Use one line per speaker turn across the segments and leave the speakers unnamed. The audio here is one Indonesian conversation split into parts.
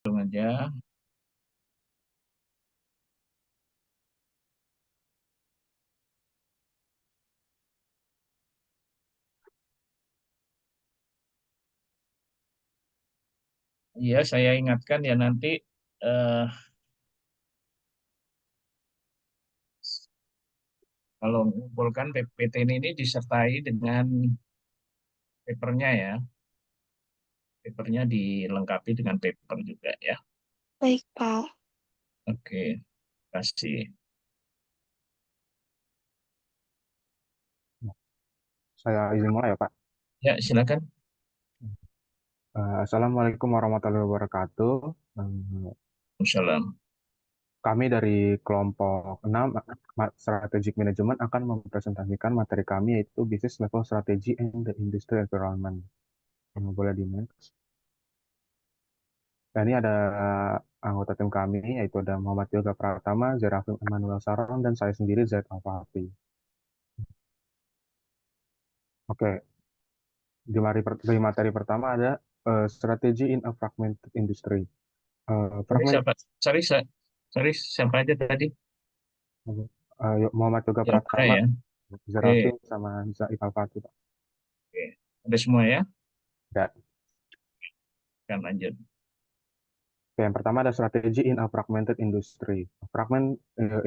Langsung aja. Iya, saya ingatkan ya nanti eh, kalau mengumpulkan PPT ini disertai dengan papernya ya. Papernya dilengkapi dengan paper juga ya.
Baik, Pak.
Oke, kasih.
Saya izin mulai ya, Pak.
Ya, silakan.
Assalamualaikum warahmatullahi wabarakatuh. Eh,
Wassalam.
Kami dari kelompok 6 Strategic Management akan mempresentasikan materi kami yaitu Business Level Strategy and the Industry Environment. Boleh di next. Dan ini ada anggota tim kami yaitu ada Muhammad Yoga Pratama, Zerafim Emmanuel Saron, dan saya sendiri Zaid Alfahri. Oke, di materi pertama ada Strategy in a Fragmented Industry.
Sorry,
Fragment
siapa? Sorry, siapa aja tadi?
Muhammad Yoga
Ya, udah
Pratama,
ya. Oke,
Zerafin, sama Zaid Alfahri, Pak.
oke. Ada semua ya?
Ya.
Kan lanjut.
Oke, yang pertama ada strategi in a fragmented industry.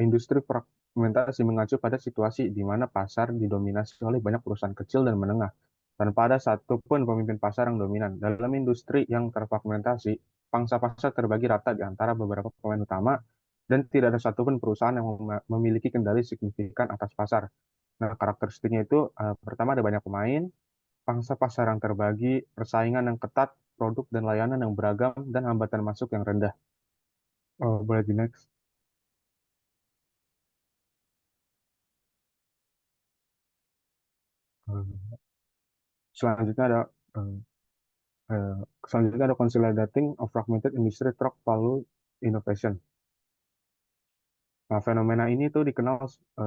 Industri fragmentasi mengacu pada situasi di mana pasar didominasi oleh banyak perusahaan kecil dan menengah, tanpa ada satupun pemimpin pasar yang dominan. Dalam industri yang terfragmentasi, pangsa pasar terbagi rata di antara beberapa pemain utama, dan tidak ada satupun perusahaan yang memiliki kendali signifikan atas pasar. Nah, karakteristiknya itu pertama ada banyak pemain, pangsa pasar yang terbagi, persaingan yang ketat, produk dan layanan yang beragam, dan hambatan masuk yang rendah. Oh, boleh di next. Eh, Selanjutnya ada eh, eh, selanjutnya ada consolidating of fragmented industry through value innovation. Nah, fenomena ini tuh dikenal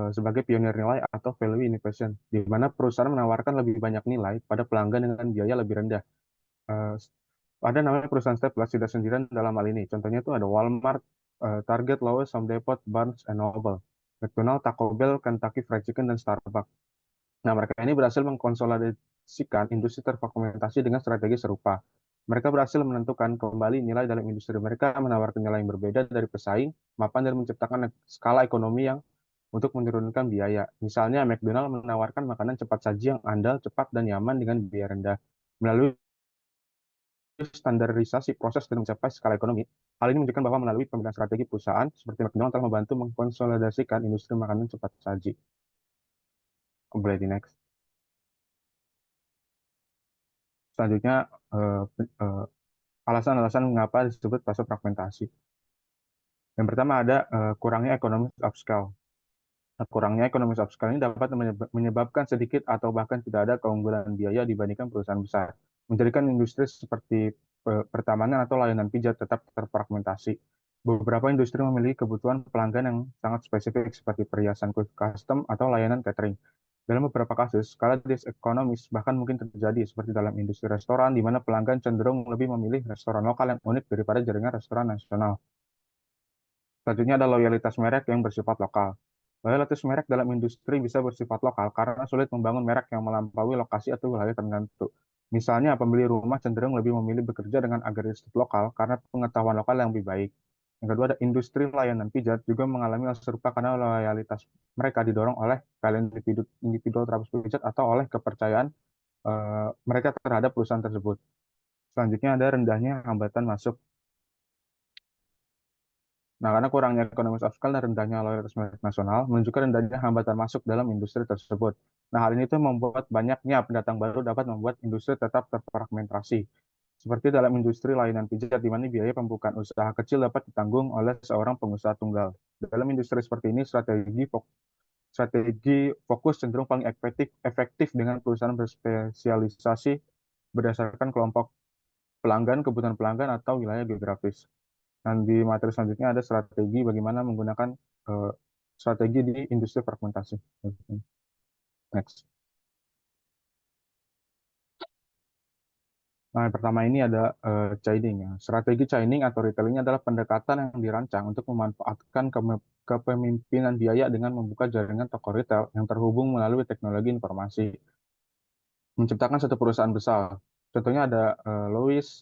sebagai pionir nilai atau value innovation, di mana perusahaan menawarkan lebih banyak nilai pada pelanggan dengan biaya lebih rendah. Eh, Ada namanya perusahaan staples tidak sendirian dalam hal ini. Contohnya itu ada Walmart, Target, Lowe's, Home Depot, Barnes and Noble, McDonald, Taco Bell, Kentucky Fried Chicken, dan Starbucks. Nah, mereka ini berhasil mengkonsolidasikan industri terfragmentasi dengan strategi serupa. Mereka berhasil menentukan kembali nilai dalam industri mereka, menawarkan nilai yang berbeda dari pesaing, mapan dan menciptakan skala ekonomi yang untuk menurunkan biaya. Misalnya, McDonald menawarkan makanan cepat saji yang andal, cepat, dan nyaman dengan biaya rendah. Melalui standarisasi proses dan mencapai skala ekonomi, hal ini menunjukkan bahwa melalui pemilihan strategi perusahaan, seperti McDonald telah membantu mengkonsolidasikan industri makanan cepat saji. Boleh di next. Selanjutnya, eh, eh, alasan-alasan mengapa disebut fase fragmentasi. Yang pertama ada kurangnya ekonomi upscale. Nah, kurangnya ekonomi upscale ini dapat menyebabkan sedikit atau bahkan tidak ada keunggulan biaya dibandingkan perusahaan besar, menjadikan industri seperti pertamanan atau layanan pijat tetap terfragmentasi. Beberapa industri memiliki kebutuhan pelanggan yang sangat spesifik seperti perhiasan custom atau layanan catering. Dalam beberapa kasus, skala disekonomis bahkan mungkin terjadi seperti dalam industri restoran, di mana pelanggan cenderung lebih memilih restoran lokal yang unik daripada jaringan restoran nasional. Selanjutnya ada loyalitas merek yang bersifat lokal. Loyalitas merek dalam industri bisa bersifat lokal karena sulit membangun merek yang melampaui lokasi atau wilayah tertentu. Misalnya, pembeli rumah cenderung lebih memilih bekerja dengan agensi lokal karena pengetahuan lokal yang lebih baik. Yang kedua ada industri layanan pijat juga mengalami hal serupa karena loyalitas mereka didorong oleh value individual terhadap pijat atau oleh kepercayaan mereka terhadap perusahaan tersebut. Selanjutnya ada rendahnya hambatan masuk. Nah, karena kurangnya ekonomi of scale dan rendahnya loyalitas merek nasional menunjukkan rendahnya hambatan masuk dalam industri tersebut. Nah, hal ini tuh membuat banyaknya pendatang baru dapat membuat industri tetap terfragmentasi. Seperti dalam industri layanan pijat, di mana biaya pembukaan usaha kecil dapat ditanggung oleh seorang pengusaha tunggal. Dalam industri seperti ini, strategi fokus cenderung paling efektif dengan perusahaan berspesialisasi berdasarkan kelompok pelanggan, kebutuhan pelanggan, atau wilayah geografis. Dan di materi selanjutnya ada strategi bagaimana menggunakan eh, strategi di industri fragmentasi. Next. Nah, yang pertama ini ada chaining ya. Strategi chaining atau retailing adalah pendekatan yang dirancang untuk memanfaatkan kepemimpinan biaya dengan membuka jaringan toko retail yang terhubung melalui teknologi informasi, menciptakan satu perusahaan besar. Contohnya ada Lois,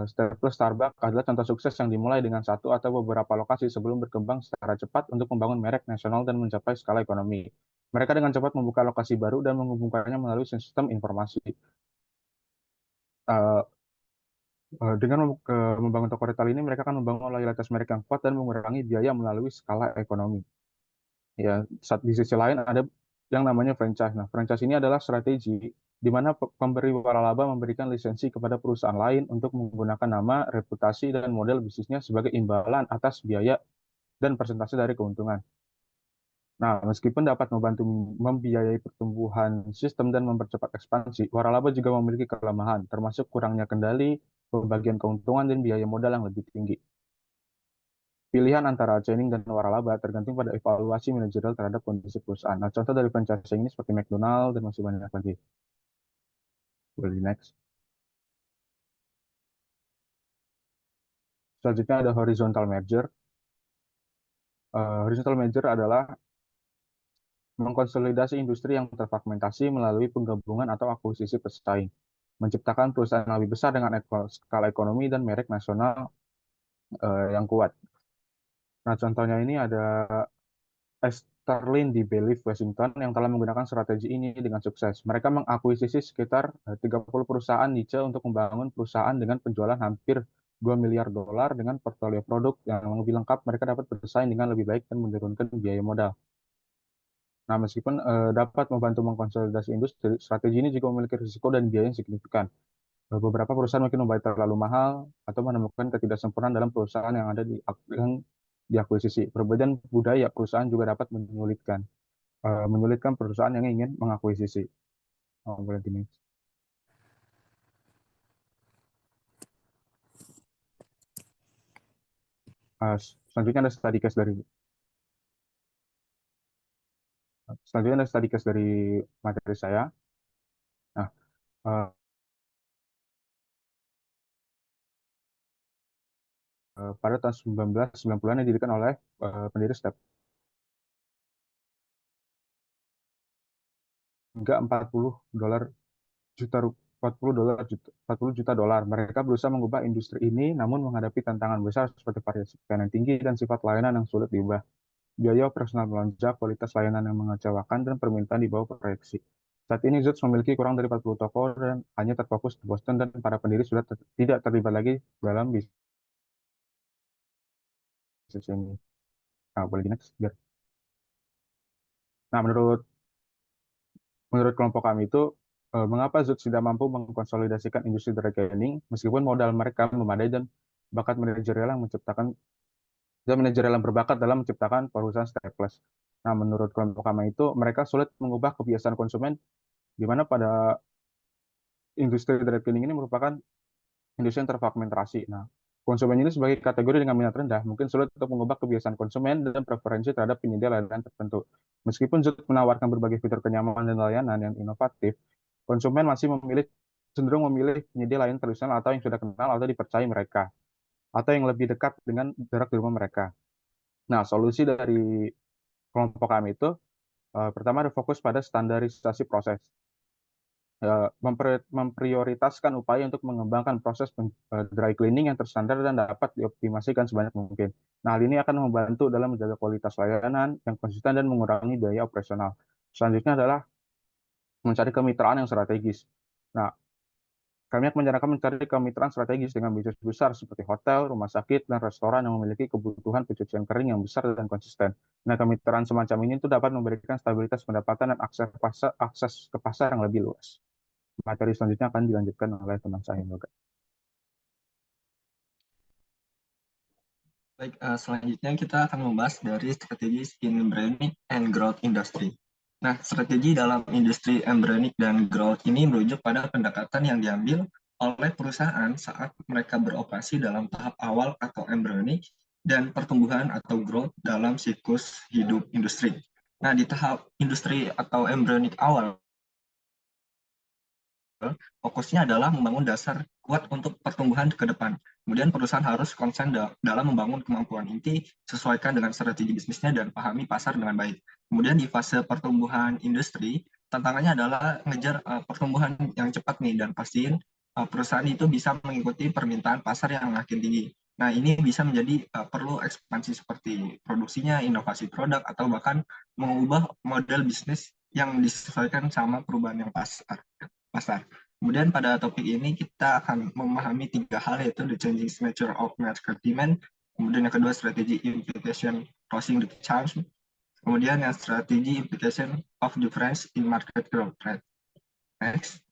Staples, Starbucks adalah contoh sukses yang dimulai dengan satu atau beberapa lokasi sebelum berkembang secara cepat untuk membangun merek nasional dan mencapai skala ekonomi. Mereka dengan cepat membuka lokasi baru dan menghubungkannya melalui sistem informasi. Eh, dengan membangun toko retail ini, mereka akan membangun loyalitas mereka yang kuat dan mengurangi biaya melalui skala ekonomi. Ya, di sisi lain ada yang namanya franchise. Nah, franchise ini adalah strategi di mana pemberi waralaba memberikan lisensi kepada perusahaan lain untuk menggunakan nama, reputasi, dan model bisnisnya sebagai imbalan atas biaya dan persentase dari keuntungan. Nah, meskipun dapat membantu membiayai pertumbuhan sistem dan mempercepat ekspansi, waralaba juga memiliki kelemahan, termasuk kurangnya kendali, pembagian keuntungan, dan biaya modal yang lebih tinggi. Pilihan antara chaining dan waralaba tergantung pada evaluasi manajerial terhadap kondisi perusahaan. Nah, contoh dari franchising ini seperti McDonald dan masih banyak lagi. Boleh next. Selanjutnya ada horizontal merger. Horizontal merger adalah mengkonsolidasi industri yang terfragmentasi melalui penggabungan atau akuisisi pesaing, menciptakan perusahaan yang lebih besar dengan skala ekonomi dan merek nasional yang kuat. Nah, contohnya ini ada Esterlin di Believe, Washington yang telah menggunakan strategi ini dengan sukses. Mereka mengakuisisi sekitar 30 perusahaan niche untuk membangun perusahaan dengan penjualan hampir 2 miliar dolar dengan portofolio produk yang lebih lengkap. Mereka dapat bersaing dengan lebih baik dan menurunkan biaya modal. Nah, meskipun dapat membantu mengkonsolidasi industri, strategi ini juga memiliki risiko dan biaya yang signifikan. Beberapa perusahaan mungkin membayar terlalu mahal atau menemukan ketidaksempurnaan dalam perusahaan yang diakuisisi. Perbedaan budaya perusahaan juga dapat menyulitkan perusahaan yang ingin mengakuisisi. Oh, boleh gini. Selanjutnya ada study case dari materi saya. Nah, eh, pada tahun 1990-an didirikan oleh pendiri Step hingga 40 juta dolar. Mereka berusaha mengubah industri ini, namun menghadapi tantangan besar seperti variasi yang tinggi dan sifat layanan yang sulit diubah. Biaya operasional melonjak, kualitas layanan yang mengecewakan, dan permintaan di bawah proyeksi. Saat ini Zoox memiliki kurang dari 40 toko dan hanya terfokus di Boston dan para pendiri sudah tidak terlibat lagi dalam bisnis ini. Nah, boleh di next, biar. Nah, menurut kelompok kami itu, mengapa Zoox tidak mampu mengkonsolidasikan industri dry cleaning meskipun modal mereka memadai dan bakat manajerial yang berbakat dalam menciptakan perusahaan stateless. Nah, menurut kelompok kami itu, mereka sulit mengubah kebiasaan konsumen, di mana pada industri dry cleaning ini merupakan industri yang terfragmentasi. Nah, konsumen ini sebagai kategori dengan minat rendah mungkin sulit untuk mengubah kebiasaan konsumen dan preferensi terhadap penyedia layanan tertentu. Meskipun Zoot menawarkan berbagai fitur kenyamanan dan layanan yang inovatif, konsumen masih cenderung memilih penyedia layanan tradisional atau yang sudah kenal atau dipercaya mereka, atau yang lebih dekat dengan jarak di rumah mereka. Nah, solusi dari kelompok kami itu pertama ada fokus pada standarisasi proses, memprioritaskan upaya untuk mengembangkan proses dry cleaning yang terstandar dan dapat dioptimasikan sebanyak mungkin. Nah, hal ini akan membantu dalam menjaga kualitas layanan yang konsisten dan mengurangi biaya operasional. Selanjutnya adalah mencari kemitraan yang strategis. Nah, kami akan menyarankan mencari kemitraan strategis dengan bisnis besar seperti hotel, rumah sakit, dan restoran yang memiliki kebutuhan pencucian kering yang besar dan konsisten. Nah, kemitraan semacam ini itu dapat memberikan stabilitas pendapatan dan akses ke pasar yang lebih luas. Materi selanjutnya akan dilanjutkan oleh teman saya juga.
Baik, selanjutnya kita akan membahas dari strategi embryonic and growth industry. Nah, strategi dalam industri embryonic dan growth ini merujuk pada pendekatan yang diambil oleh perusahaan saat mereka beroperasi dalam tahap awal atau embryonic dan pertumbuhan atau growth dalam siklus hidup industri. Nah, di tahap industri atau embryonic awal, fokusnya adalah membangun dasar kuat untuk pertumbuhan ke depan. Kemudian perusahaan harus konsen dalam membangun kemampuan inti, sesuaikan dengan strategi bisnisnya, dan pahami pasar dengan baik. Kemudian di fase pertumbuhan industri, tantangannya adalah ngejar pertumbuhan yang cepat nih, dan pastiin perusahaan itu bisa mengikuti permintaan pasar yang makin tinggi. Nah, ini bisa menjadi perlu ekspansi seperti produksinya, inovasi produk, atau bahkan mengubah model bisnis yang disesuaikan sama perubahan yang pasar. Kemudian pada topik ini kita akan memahami 3 hal, yaitu the changing nature of market demand, kemudian yang kedua strategi implication crossing the chasm, kemudian yang strategi implication of difference in market growth rate. Next.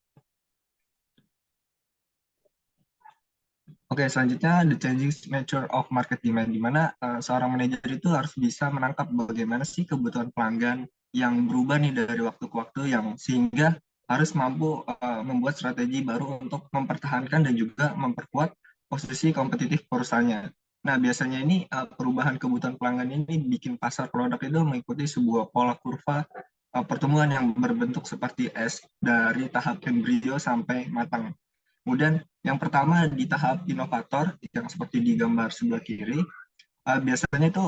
Oke, selanjutnya the changing nature of market demand, di mana seorang manajer itu harus bisa menangkap bagaimana sih kebutuhan pelanggan yang berubah nih dari waktu ke waktu, yang sehingga harus mampu membuat strategi baru untuk mempertahankan dan juga memperkuat posisi kompetitif perusahaannya. Nah, biasanya ini perubahan kebutuhan pelanggan ini bikin pasar produk itu mengikuti sebuah pola kurva pertumbuhan yang berbentuk seperti S dari tahap embrio sampai matang. Kemudian yang pertama di tahap inovator, yang seperti di gambar sebelah kiri, biasanya itu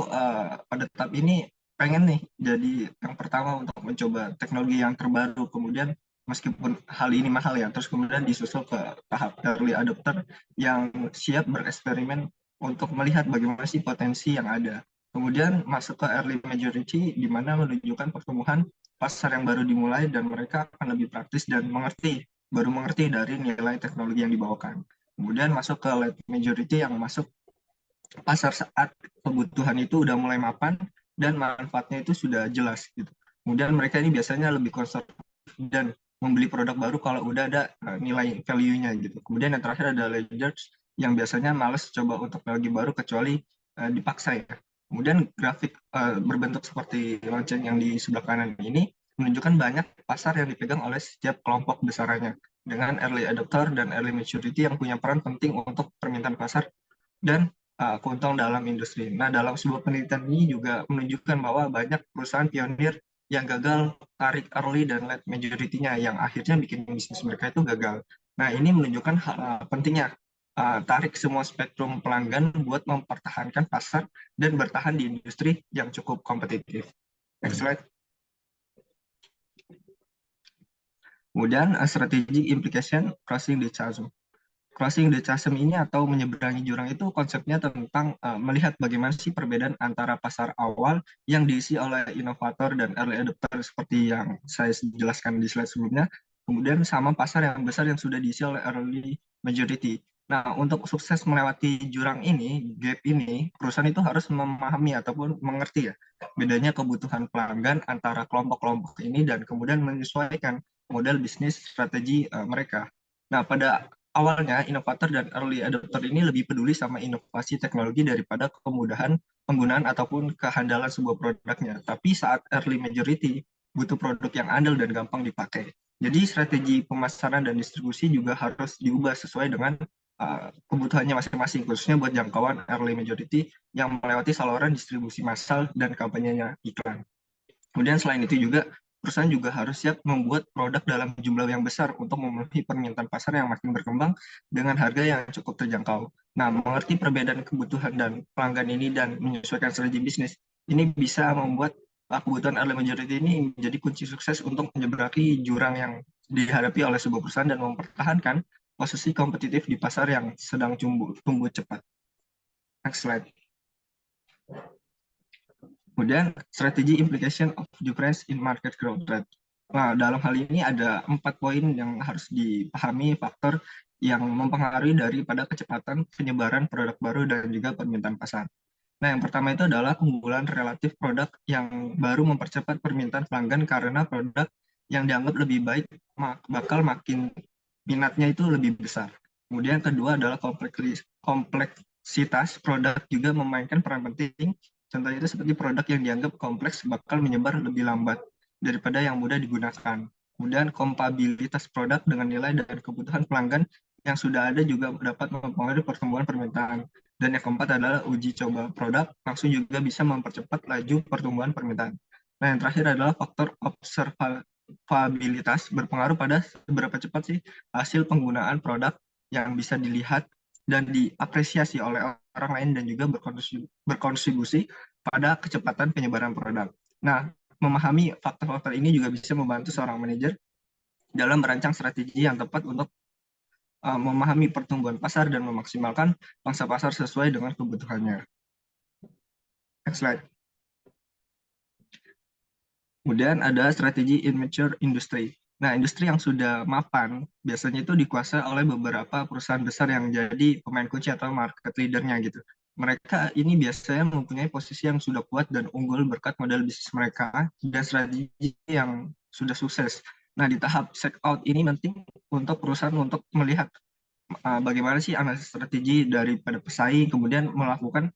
pada tahap ini pengen nih jadi yang pertama untuk mencoba teknologi yang terbaru, kemudian meskipun hal ini mahal ya, terus kemudian disusul ke tahap early adopter yang siap bereksperimen untuk melihat bagaimana sih potensi yang ada. Kemudian masuk ke early majority, di mana menunjukkan pertumbuhan pasar yang baru dimulai dan mereka akan lebih praktis dan baru mengerti dari nilai teknologi yang dibawakan. Kemudian masuk ke late majority yang masuk pasar saat kebutuhan itu udah mulai mapan dan manfaatnya itu sudah jelas gitu. Kemudian mereka ini biasanya lebih konservatif dan membeli produk baru kalau udah ada nilai value-nya gitu. Kemudian yang terakhir ada laggards yang biasanya males coba untuk teknologi baru kecuali dipaksa ya. Kemudian grafik berbentuk seperti lonceng yang di sebelah kanan ini menunjukkan banyak pasar yang dipegang oleh setiap kelompok besarannya, dengan early adopter dan early maturity yang punya peran penting untuk permintaan pasar dan keuntungan dalam industri. Nah, dalam sebuah penelitian ini juga menunjukkan bahwa banyak perusahaan pionir yang gagal tarik early dan late majority-nya, yang akhirnya bikin bisnis mereka itu gagal. Nah, ini menunjukkan pentingnya tarik semua spektrum pelanggan buat mempertahankan pasar dan bertahan di industri yang cukup kompetitif. Next slide. Kemudian strategi implication crossing the chasm. Crossing the chasm ini atau menyeberangi jurang itu konsepnya tentang melihat bagaimana sih perbedaan antara pasar awal yang diisi oleh inovator dan early adopter seperti yang saya jelaskan di slide sebelumnya, kemudian sama pasar yang besar yang sudah diisi oleh early majority. Nah, untuk sukses melewati jurang ini, gap ini, perusahaan itu harus memahami ataupun mengerti ya bedanya kebutuhan pelanggan antara kelompok-kelompok ini dan kemudian menyesuaikan model bisnis strategi mereka. Nah, pada awalnya inovator dan early adopter ini lebih peduli sama inovasi teknologi daripada kemudahan penggunaan ataupun kehandalan sebuah produknya. Tapi saat early majority butuh produk yang andal dan gampang dipakai. Jadi strategi pemasaran dan distribusi juga harus diubah sesuai dengan kebutuhannya masing-masing, khususnya buat jangkauan early majority yang melewati saluran distribusi massal dan kampanyenya iklan. Kemudian selain itu juga perusahaan juga harus siap membuat produk dalam jumlah yang besar untuk memenuhi permintaan pasar yang makin berkembang dengan harga yang cukup terjangkau. Nah, mengerti perbedaan kebutuhan dan pelanggan ini dan menyesuaikan strategi bisnis, ini bisa membuat kebutuhan early majority ini menjadi kunci sukses untuk menyeberangi jurang yang dihadapi oleh sebuah perusahaan dan mempertahankan posisi kompetitif di pasar yang sedang tumbuh cepat. Next slide. Kemudian strategi implication of difference in market growth rate. Nah, dalam hal ini ada 4 poin yang harus dipahami faktor yang mempengaruhi daripada kecepatan penyebaran produk baru dan juga permintaan pasar. Nah, yang pertama itu adalah keunggulan relatif produk yang baru mempercepat permintaan pelanggan karena produk yang dianggap lebih baik bakal makin minatnya itu lebih besar. Kemudian kedua adalah kompleksitas produk juga memainkan peran penting. Contohnya itu seperti produk yang dianggap kompleks bakal menyebar lebih lambat daripada yang mudah digunakan. Kemudian kompatibilitas produk dengan nilai dan kebutuhan pelanggan yang sudah ada juga dapat mempengaruhi pertumbuhan permintaan. Dan yang keempat adalah uji coba produk langsung juga bisa mempercepat laju pertumbuhan permintaan. Nah, yang terakhir adalah faktor observabilitas berpengaruh pada seberapa cepat sih hasil penggunaan produk yang bisa dilihat dan diapresiasi oleh orang lain dan juga berkontribusi pada kecepatan penyebaran produk. Nah, memahami faktor-faktor ini juga bisa membantu seorang manajer dalam merancang strategi yang tepat untuk memahami pertumbuhan pasar dan memaksimalkan pangsa pasar sesuai dengan kebutuhannya. Next slide. Kemudian ada strategi immature industry. Nah, industri yang sudah mapan biasanya itu dikuasai oleh beberapa perusahaan besar yang jadi pemain kunci atau market leader-nya gitu. Mereka ini biasanya mempunyai posisi yang sudah kuat dan unggul berkat model bisnis mereka dan strategi yang sudah sukses. Nah, di tahap check out ini penting untuk perusahaan untuk melihat bagaimana sih analisis strategi daripada pesaing, kemudian melakukan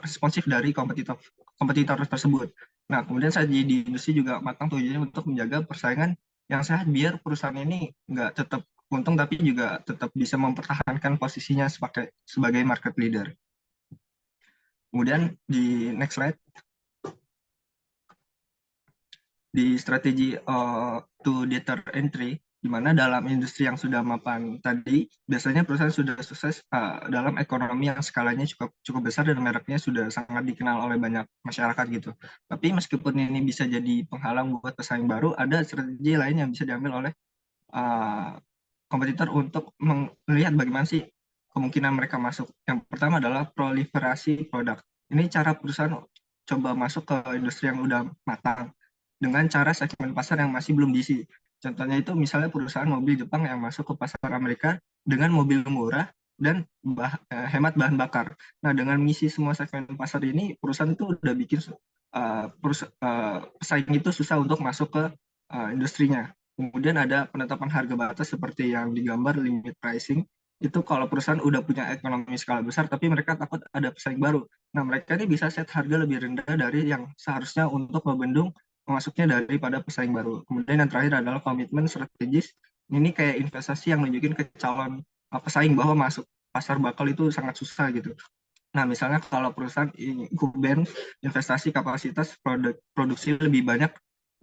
responsif dari kompetitor tersebut. Nah, kemudian strategi di industri juga matang tujuannya untuk menjaga persaingan yang sehat biar perusahaan ini nggak tetap untung tapi juga tetap bisa mempertahankan posisinya sebagai market leader. Kemudian di next slide, di strategi to deter entry, di mana dalam industri yang sudah mapan tadi, biasanya perusahaan sudah sukses dalam ekonomi yang skalanya cukup besar dan mereknya sudah sangat dikenal oleh banyak masyarakat gitu. Tapi meskipun ini bisa jadi penghalang buat pesaing baru, ada strategi lain yang bisa diambil oleh kompetitor untuk melihat bagaimana sih kemungkinan mereka masuk. Yang pertama adalah proliferasi produk. Ini cara perusahaan coba masuk ke industri yang udah matang dengan cara segmen pasar yang masih belum diisi. Contohnya itu misalnya perusahaan mobil Jepang yang masuk ke pasar Amerika dengan mobil murah dan hemat bahan bakar. Nah, dengan mengisi semua segmen pasar ini, perusahaan itu udah bikin pesaing itu susah untuk masuk ke industrinya. Kemudian ada penetapan harga batas seperti yang digambar limit pricing. Itu kalau perusahaan udah punya ekonomi skala besar, tapi mereka takut ada pesaing baru. Nah, mereka ini bisa set harga lebih rendah dari yang seharusnya untuk membendung masuknya daripada pesaing baru. Kemudian yang terakhir adalah komitmen strategis. Ini kayak investasi yang nunjukin ke calon pesaing bahwa masuk pasar bakal itu sangat susah gitu. Nah, misalnya kalau perusahaan incumbent investasi kapasitas produksi lebih banyak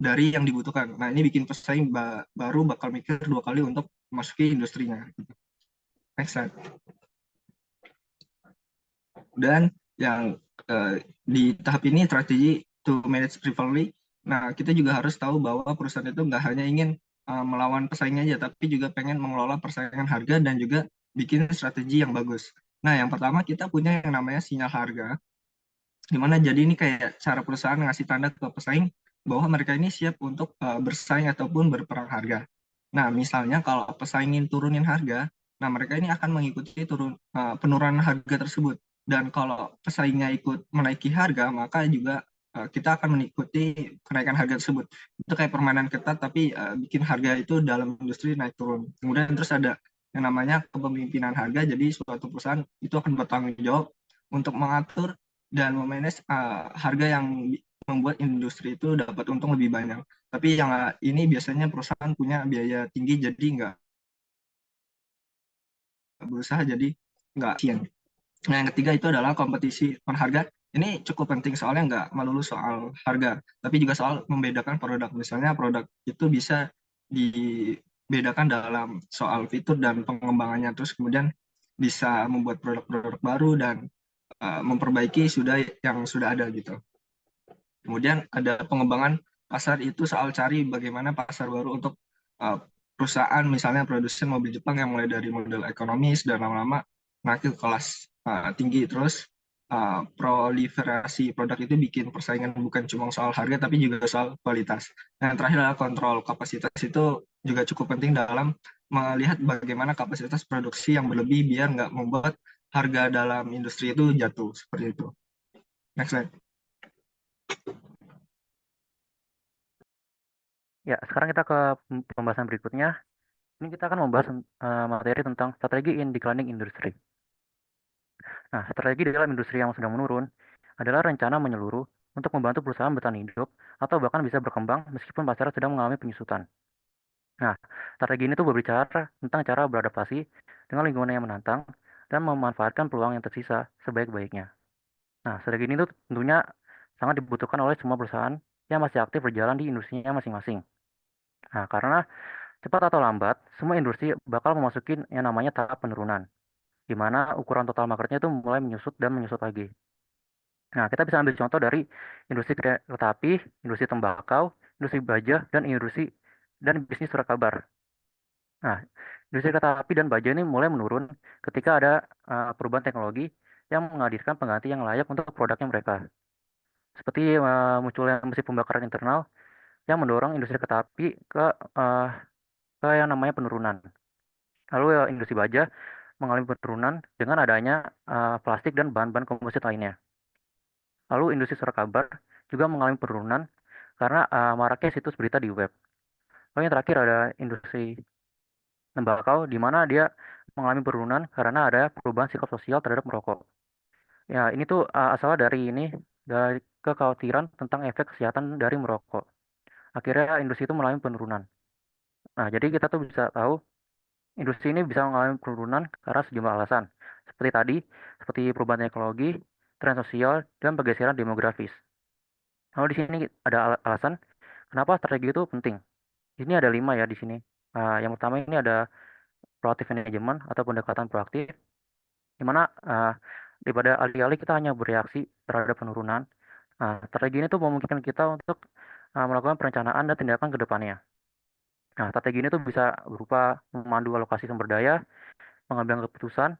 dari yang dibutuhkan. Nah, ini bikin pesaing baru bakal mikir 2 kali untuk masuki industrinya. Next slide. Dan yang di tahap ini strategi to manage rivalry. Nah, kita juga harus tahu bahwa perusahaan itu nggak hanya ingin melawan pesaingnya aja, tapi juga pengen mengelola persaingan harga dan juga bikin strategi yang bagus. Nah, yang pertama kita punya yang namanya sinyal harga, gimana jadi ini kayak cara perusahaan ngasih tanda ke pesaing bahwa mereka ini siap untuk bersaing ataupun berperang harga. Nah, misalnya kalau pesaing ingin turunin harga, nah mereka ini akan mengikuti penurunan harga tersebut. Dan kalau pesaingnya ikut menaiki harga, maka juga kita akan mengikuti kenaikan harga tersebut. Itu kayak permainan ketat, tapi bikin harga itu dalam industri naik turun. Kemudian terus ada yang namanya kepemimpinan harga, jadi suatu perusahaan itu akan bertanggung jawab untuk mengatur dan memanage harga yang membuat industri itu dapat untung lebih banyak. Tapi yang ini biasanya perusahaan punya biaya tinggi, jadi nggak berusaha jadi nggak efisien. Nah, yang ketiga itu adalah kompetisi harga. Ini cukup penting soalnya nggak melulu soal harga, tapi juga soal membedakan produk. Misalnya produk itu bisa dibedakan dalam soal fitur dan pengembangannya, terus kemudian bisa membuat produk-produk baru dan memperbaiki yang sudah ada gitu. Kemudian ada pengembangan pasar itu soal cari bagaimana pasar baru untuk perusahaan misalnya produsen mobil Jepang yang mulai dari model ekonomis dan lama-lama naik ke kelas tinggi. Terus proliferasi produk itu bikin persaingan bukan cuma soal harga tapi juga soal kualitas. Nah, yang terakhir adalah kontrol kapasitas, itu juga cukup penting dalam melihat bagaimana kapasitas produksi yang berlebih biar nggak membuat harga dalam industri itu jatuh seperti itu. Next slide.
Ya, sekarang kita ke pembahasan berikutnya. Ini kita akan membahas materi tentang strategi in declining industry. Nah, strategi dalam industri yang sedang menurun adalah rencana menyeluruh untuk membantu perusahaan bertahan hidup atau bahkan bisa berkembang meskipun pasar sedang mengalami penyusutan. Nah, strategi ini tuh berbicara tentang cara beradaptasi dengan lingkungan yang menantang dan memanfaatkan peluang yang tersisa sebaik-baiknya. Nah, strategi ini tuh tentunya sangat dibutuhkan oleh semua perusahaan yang masih aktif berjalan di industrinya masing-masing. Nah, karena Cepat atau lambat, semua industri bakal memasuki yang namanya tahap penurunan, di mana ukuran total marketnya itu mulai menyusut dan menyusut lagi. Nah, kita bisa ambil contoh dari industri kereta api, industri tembakau, industri baja, dan bisnis surat kabar. Nah, industri kereta api dan baja ini mulai menurun ketika ada perubahan teknologi yang menghadirkan pengganti yang layak untuk produknya mereka. Seperti munculnya mesin pembakaran internal yang mendorong industri kereta api eh, ke yang namanya penurunan. Lalu industri baja mengalami penurunan dengan adanya plastik dan bahan-bahan komposit lainnya. Lalu industri surat kabar juga mengalami penurunan karena maraknya situs berita di web. Lalu yang terakhir ada industri tembakau, di mana dia mengalami penurunan karena ada perubahan sikap sosial terhadap merokok. Ya, ini tuh asalnya dari kekhawatiran tentang efek kesehatan dari merokok. Akhirnya industri itu mengalami penurunan. Nah, jadi kita tuh bisa tahu industri ini bisa mengalami penurunan karena sejumlah alasan. Seperti tadi, seperti perubahan teknologi, tren sosial, dan pergeseran demografis. Lalu di sini ada alasan kenapa strategi itu penting. Ini ada 5 ya di sini. Yang pertama ini ada proactive management atau pendekatan proaktif, di mana daripada alih-alih kita hanya bereaksi terhadap penurunan, strategi ini tuh memungkinkan kita untuk melakukan perencanaan dan tindakan ke depannya. Nah, strategi ini tuh bisa berupa memandu alokasi sumber daya, pengambilan keputusan,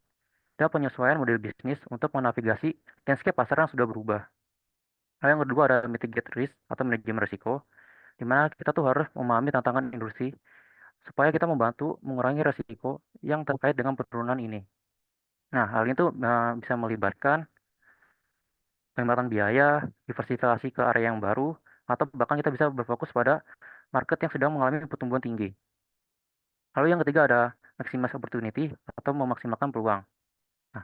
dan penyesuaian model bisnis untuk menavigasi landscape pasar yang sudah berubah. Lalu yang kedua ada mitigate risk atau manajemen risiko, di mana kita tuh harus memahami tantangan industri supaya kita membantu mengurangi risiko yang terkait dengan penurunan ini. Nah, hal ini tuh bisa melibatkan penghematan biaya, diversifikasi ke area yang baru, atau bahkan kita bisa berfokus pada market yang sedang mengalami pertumbuhan tinggi. Lalu yang ketiga ada maximize opportunity atau memaksimalkan peluang. Nah,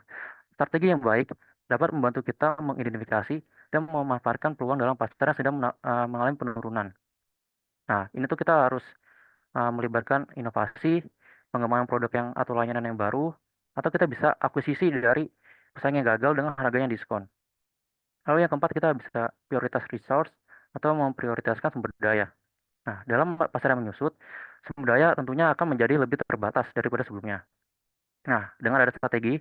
strategi yang baik dapat membantu kita mengidentifikasi dan memanfaatkan peluang dalam pasar yang sedang mengalami penurunan. Nah, ini tuh kita harus melibatkan inovasi, pengembangan produk yang atau layanan yang baru, atau kita bisa akuisisi dari pesaing yang gagal dengan harganya diskon. Lalu yang keempat kita bisa prioritas resource atau memprioritaskan sumber daya. Nah, dalam pasar yang menyusut, sumber daya tentunya akan menjadi lebih terbatas daripada sebelumnya. Nah, dengan ada strategi,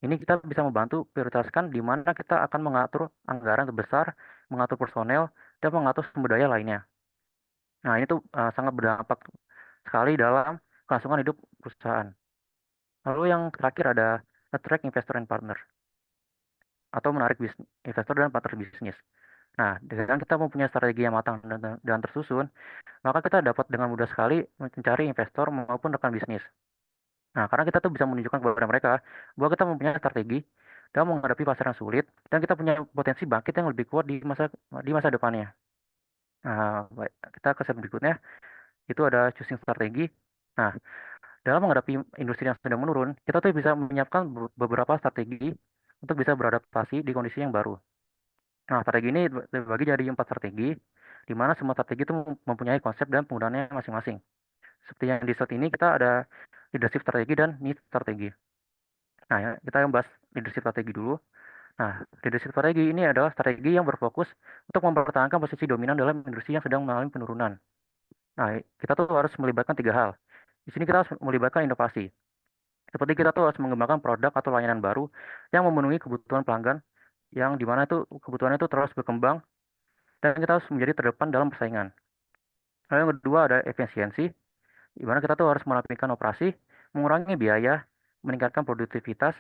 ini kita bisa membantu prioritaskan di mana kita akan mengatur anggaran terbesar, mengatur personel, dan mengatur sumber daya lainnya. Nah, ini tuh sangat berdampak sekali dalam kelangsungan hidup perusahaan. Lalu yang terakhir ada attract investor and partner, atau menarik investor dan partner bisnis. Nah, dengan kita mempunyai strategi yang matang dan tersusun, maka kita dapat dengan mudah sekali mencari investor maupun rekan bisnis. Nah, karena kita tuh bisa menunjukkan kepada mereka bahwa kita mempunyai strategi dan menghadapi pasar yang sulit, dan kita punya potensi bangkit yang lebih kuat di masa depannya. Nah, baik, kita ke slide berikutnya, itu ada choosing strategi. Nah, dalam menghadapi industri yang sedang menurun, kita tuh bisa menyiapkan beberapa strategi untuk bisa beradaptasi di kondisi yang baru. Nah, strategi ini dibagi jadi 4 strategi, di mana semua strategi itu mempunyai konsep dan penggunaannya masing-masing. Seperti yang di slide ini, kita ada leadership strategi dan niche strategi. Nah, kita bahas leadership strategi dulu. Nah, leadership strategi ini adalah strategi yang berfokus untuk mempertahankan posisi dominan dalam industri yang sedang mengalami penurunan. Nah, kita tuh harus melibatkan 3 hal. Di sini kita harus melibatkan inovasi. Seperti kita tuh harus mengembangkan produk atau layanan baru yang memenuhi kebutuhan pelanggan, yang dimana itu kebutuhannya itu terus berkembang, dan kita harus menjadi terdepan dalam persaingan. Lalu yang kedua ada efisiensi, di mana kita tuh harus merapikan operasi, mengurangi biaya, meningkatkan produktivitas,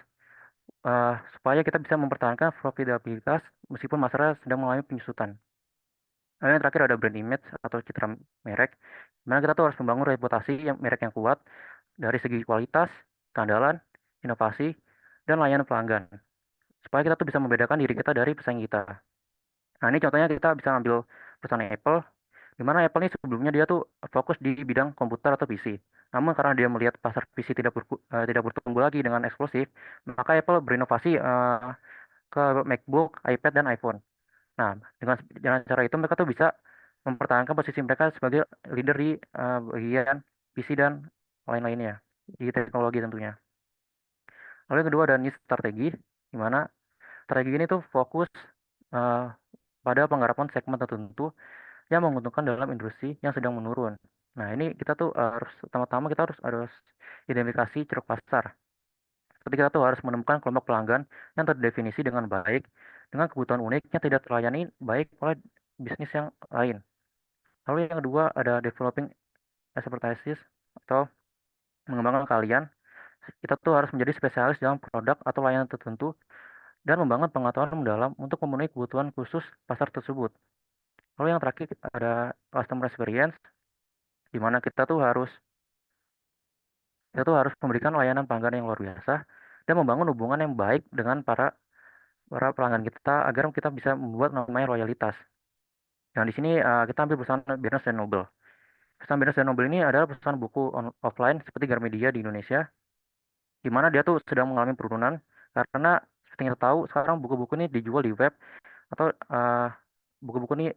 supaya kita bisa mempertahankan profitabilitas meskipun masyarakat sedang mengalami penyusutan. Lalu yang terakhir ada brand image atau citra merek, di mana kita tuh harus membangun reputasi merek yang kuat dari segi kualitas, keandalan, inovasi, dan layanan pelanggan, supaya kita tuh bisa membedakan diri kita dari pesaing kita. Nah, ini contohnya kita bisa ambil perusahaan Apple, di mana Apple ini sebelumnya dia tuh fokus di bidang komputer atau PC. Namun karena dia melihat pasar PC tidak bertumbuh lagi dengan eksplosif, maka Apple berinovasi ke MacBook, iPad, dan iPhone. Nah, dengan cara itu mereka tuh bisa mempertahankan posisi mereka sebagai leader di bagian PC dan lain-lainnya, di teknologi tentunya. Lalu yang kedua ada niche strategi, di mana strategi ini tuh fokus uh, pada penggarapan segmen tertentu yang menguntungkan dalam industri yang sedang menurun. Nah, ini kita tuh harus pertama-tama kita harus identifikasi ceruk pasar. Seperti kita tuh harus menemukan kelompok pelanggan yang terdefinisi dengan baik, dengan kebutuhan unik yang tidak terlayani baik oleh bisnis yang lain. Lalu yang kedua ada developing expertise atau mengembangkan kalian. Kita tuh harus menjadi spesialis dalam produk atau layanan tertentu dan membangun pengetahuan mendalam untuk memenuhi kebutuhan khusus pasar tersebut. Lalu yang terakhir ada customer experience, di mana kita tuh harus memberikan layanan pelanggan yang luar biasa dan membangun hubungan yang baik dengan para pelanggan kita agar kita bisa membuat namanya loyalitas. Yang di sini kita ambil perusahaan Barnes dan Noble. Perusahaan Barnes dan Noble ini adalah perusahaan buku offline seperti Gramedia di Indonesia, di mana dia tuh sedang mengalami penurunan karena seperti yang kita tahu sekarang buku-buku ini dijual di web atau buku-buku ini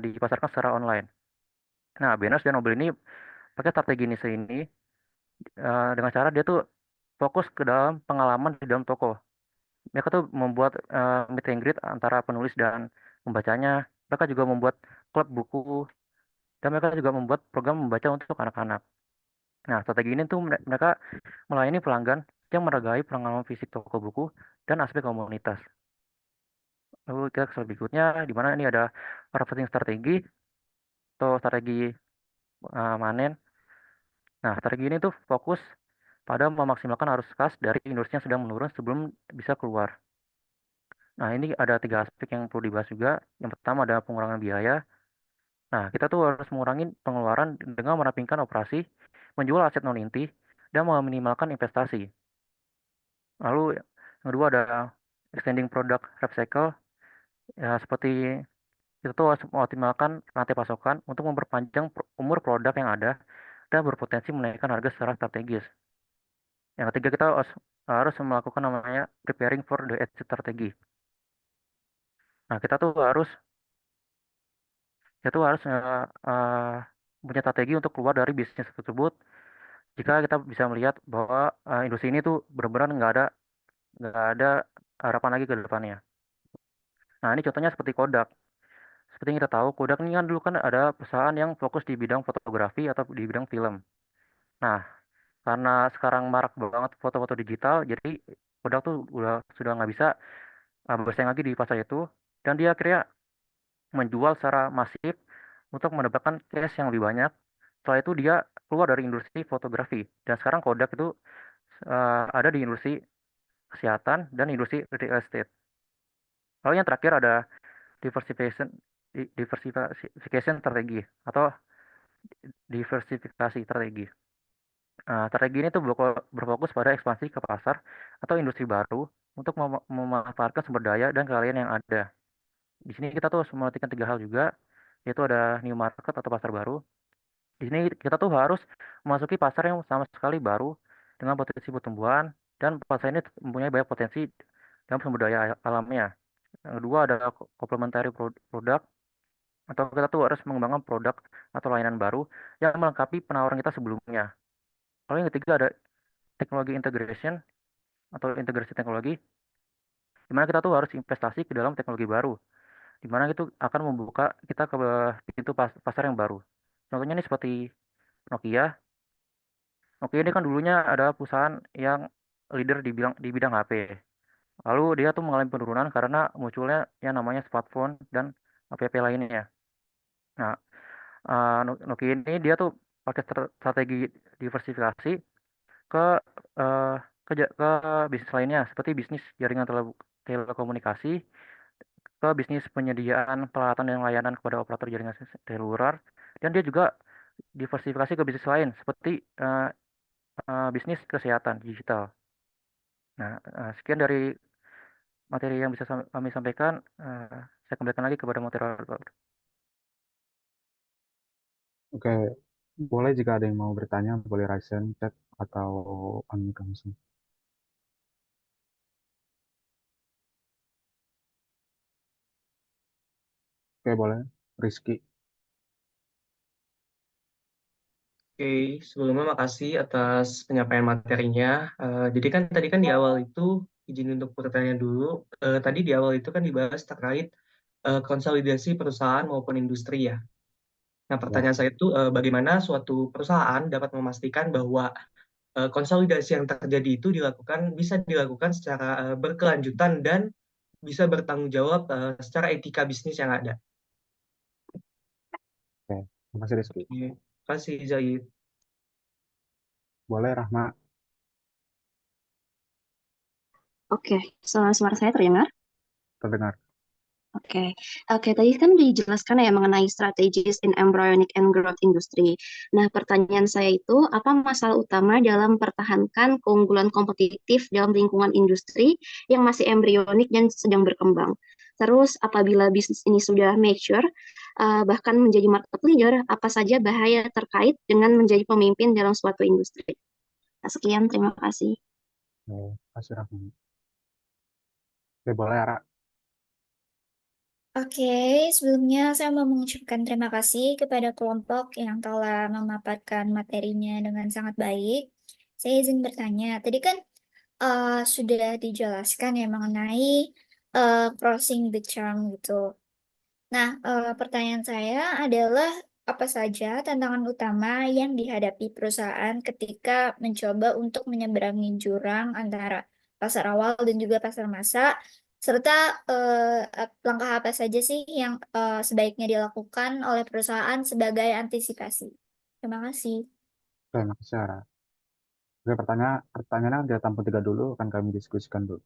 dipasarkan secara online. Nah, Barnes dan Noble ini pakai strategi ini dengan cara dia tuh fokus ke dalam pengalaman di dalam toko. Mereka tuh membuat meet and greet antara penulis dan pembacanya. Mereka juga membuat klub buku dan mereka juga membuat program membaca untuk anak-anak. Nah, strategi ini tuh mereka melayani pelanggan yang meragai pengalaman fisik toko buku dan aspek komunitas. Lalu kita ke slide berikutnya, di mana ini ada marketing strategi atau strategi manen. Nah, strategi ini tuh fokus pada memaksimalkan arus kas dari industri yang sedang menurun sebelum bisa keluar. Nah, ini ada 3 aspek yang perlu dibahas juga. Yang pertama adalah pengurangan biaya. Nah, kita tuh harus mengurangi pengeluaran dengan merampingkan operasi, menjual aset non-inti, dan meminimalkan investasi. Lalu yang kedua ada extending product life cycle. Ya, seperti kita tuh harus mengoptimalkan rantai pasokan untuk memperpanjang umur produk yang ada dan berpotensi menaikkan harga secara strategis. Yang ketiga kita harus melakukan namanya preparing for the exit strategi. Nah, kita tuh harus punya strategi untuk keluar dari bisnis tersebut jika kita bisa melihat bahwa industri ini tuh benar-benar nggak ada harapan lagi ke depannya. Nah, ini contohnya seperti Kodak. Seperti yang kita tahu, Kodak ini kan dulu kan ada perusahaan yang fokus di bidang fotografi atau di bidang film. Nah, karena sekarang marak banget foto-foto digital, jadi Kodak tuh sudah nggak bisa bersaing lagi di pasar itu, dan dia akhirnya menjual secara masif untuk mendapatkan cash yang lebih banyak. Setelah itu dia keluar dari industri fotografi, dan sekarang Kodak itu ada di industri kesehatan dan industri real estate. Lalu yang terakhir ada diversification diversification strategi atau diversifikasi strategi. Strategi ini tuh berfokus pada ekspansi ke pasar atau industri baru untuk memanfaatkan sumber daya dan keahlian yang ada. Di sini kita tuh harus memperhatikan 3 hal juga, yaitu ada new market atau pasar baru. Di sini kita tuh harus memasuki pasar yang sama sekali baru dengan potensi pertumbuhan dan pasar ini mempunyai banyak potensi dalam sumber daya alamnya. Yang kedua ada complementary product atau kita tuh harus mengembangkan produk atau layanan baru yang melengkapi penawaran kita sebelumnya. Lalu yang ketiga ada teknologi integration atau integrasi teknologi, di mana kita tuh harus investasi ke dalam teknologi baru, di mana itu akan membuka kita ke pintu pasar yang baru. Contohnya ini seperti Nokia. Nokia ini kan dulunya ada perusahaan yang leader di bidang HP. Lalu dia tuh mengalami penurunan karena munculnya yang namanya smartphone dan HP lainnya. Nah, Nokia ini dia tuh pakai strategi diversifikasi ke eh, ke bisnis lainnya seperti bisnis jaringan telekomunikasi, ke bisnis penyediaan peralatan dan layanan kepada operator jaringan seluler, dan dia juga diversifikasi ke bisnis lain seperti bisnis kesehatan digital. Nah, sekian dari materi yang bisa kami sampaikan. Saya kembalikan lagi kepada moderator.
Oke, boleh jika ada yang mau bertanya, boleh raise hand, chat, atau unmute langsung. Oke, boleh. Rizky.
Oke, sebelumnya makasih atas penyampaian materinya. Jadi kan tadi kan di awal itu, izin untuk bertanya dulu, tadi di awal itu kan dibahas terkait konsolidasi perusahaan maupun industri ya. Nah, pertanyaan saya itu bagaimana suatu perusahaan dapat memastikan bahwa konsolidasi yang terjadi itu bisa dilakukan secara berkelanjutan dan bisa bertanggung jawab secara etika bisnis yang ada.
Oke, terima kasih Rizky.
Terima kasih, Zaid.
Boleh Rahma?
Oke, suara saya terdengar?
Terdengar.
Oke, tadi kan dijelaskan ya mengenai strategis in embryonic and growth industry. Nah, pertanyaan saya itu, apa masalah utama dalam mempertahankan keunggulan kompetitif dalam lingkungan industri yang masih embrionik dan sedang berkembang? Terus, apabila bisnis ini sudah mature, bahkan menjadi market leader, apa saja bahaya terkait dengan menjadi pemimpin dalam suatu industri? Nah, sekian, terima kasih.
Terima kasih Rahma. Oke, boleh Ara.
Oke, sebelumnya saya mau mengucapkan terima kasih kepada kelompok yang telah memaparkan materinya dengan sangat baik. Saya izin bertanya, tadi kan sudah dijelaskan ya mengenai crossing the charm gitu. Nah, pertanyaan saya adalah apa saja tantangan utama yang dihadapi perusahaan ketika mencoba untuk menyeberangi jurang antara pasar awal dan juga pasar massa, serta langkah apa saja sih yang sebaiknya dilakukan oleh perusahaan sebagai antisipasi? Terima kasih.
Terima kasih Ara. Oke, pertanyaannya kita tampung 3 dulu, akan kami diskusikan dulu.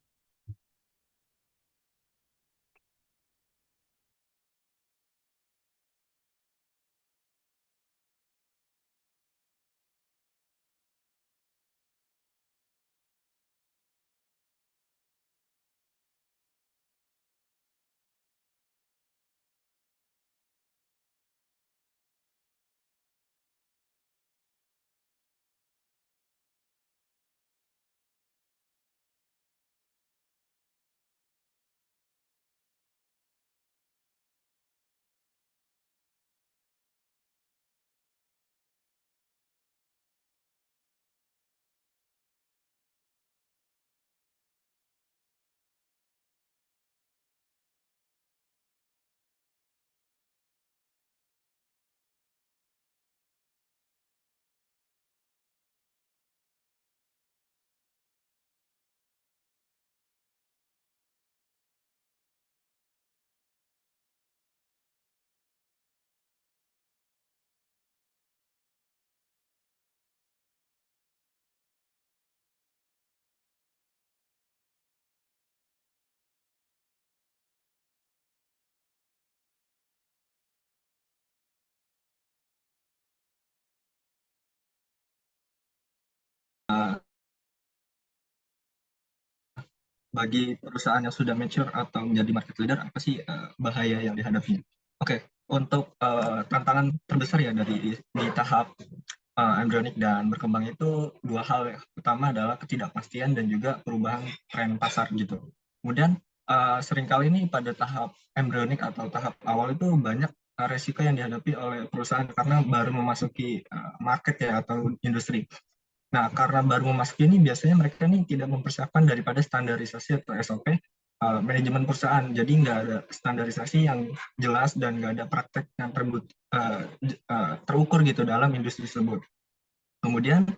Bagi perusahaan yang sudah mature atau menjadi market leader, apa sih bahaya yang dihadapi? Oke, untuk tantangan terbesar ya di tahap embryonic dan berkembang itu dua hal ya. Pertama adalah ketidakpastian dan juga perubahan tren pasar gitu. Kemudian seringkali ini pada tahap embryonic atau tahap awal itu banyak resiko yang dihadapi oleh perusahaan karena baru memasuki market ya atau industri. Nah, karena baru memasuki ini, biasanya mereka ini tidak mempersiapkan daripada standarisasi atau SOP manajemen perusahaan. Jadi nggak ada standarisasi yang jelas dan nggak ada praktek yang terukur gitu dalam industri tersebut. Kemudian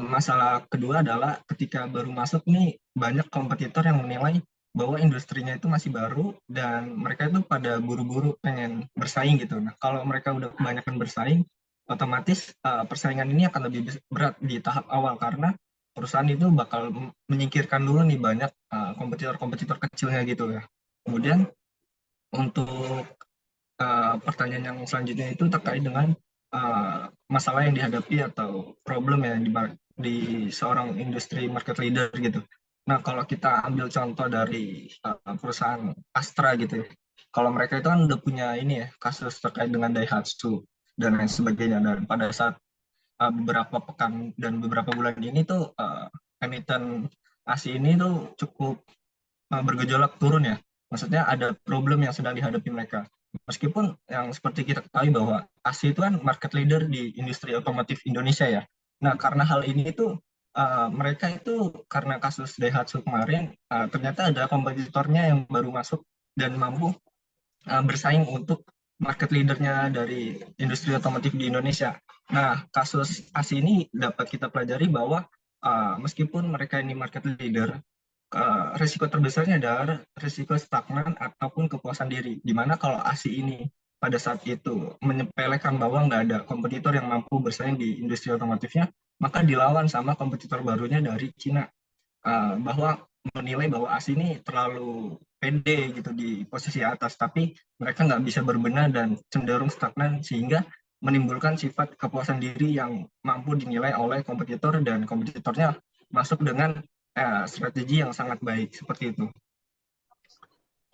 masalah kedua adalah ketika baru masuk nih banyak kompetitor yang menilai bahwa industrinya itu masih baru dan mereka itu pada buru-buru pengen bersaing gitu. Nah, kalau mereka udah kebanyakan bersaing, otomatis persaingan ini akan lebih berat di tahap awal karena perusahaan itu bakal menyingkirkan dulu nih banyak kompetitor-kompetitor kecilnya gitu ya. Kemudian untuk pertanyaan yang selanjutnya itu terkait dengan masalah yang dihadapi atau problem yang di seorang industri market leader gitu. Nah, kalau kita ambil contoh dari perusahaan Astra gitu ya, kalau mereka itu kan udah punya ini ya, kasus terkait dengan Daihatsu dan lain sebagainya. Dan pada saat beberapa pekan dan beberapa bulan ini tuh emiten ASI ini tuh cukup bergejolak turun ya. Maksudnya ada problem yang sedang dihadapi mereka. Meskipun yang seperti kita ketahui bahwa ASI itu kan market leader di industri otomotif Indonesia ya. Nah, karena hal ini itu mereka itu karena kasus Daihatsu kemarin ternyata ada kompetitornya yang baru masuk dan mampu bersaing untuk market leadernya dari industri otomotif di Indonesia. Nah, kasus ASI ini dapat kita pelajari bahwa meskipun mereka ini market leader, risiko terbesarnya adalah risiko stagnan ataupun kepuasan diri. Dimana kalau ASI ini pada saat itu menyepelekan bahwa nggak ada kompetitor yang mampu bersaing di industri otomotifnya, maka dilawan sama kompetitor barunya dari Cina. Bahwa menilai bahwa ASI ini terlalu pede gitu di posisi atas, tapi mereka nggak bisa berbenah dan cenderung stagnan sehingga menimbulkan sifat kepuasan diri yang mampu dinilai oleh kompetitor dan kompetitornya masuk dengan strategi yang sangat baik seperti itu.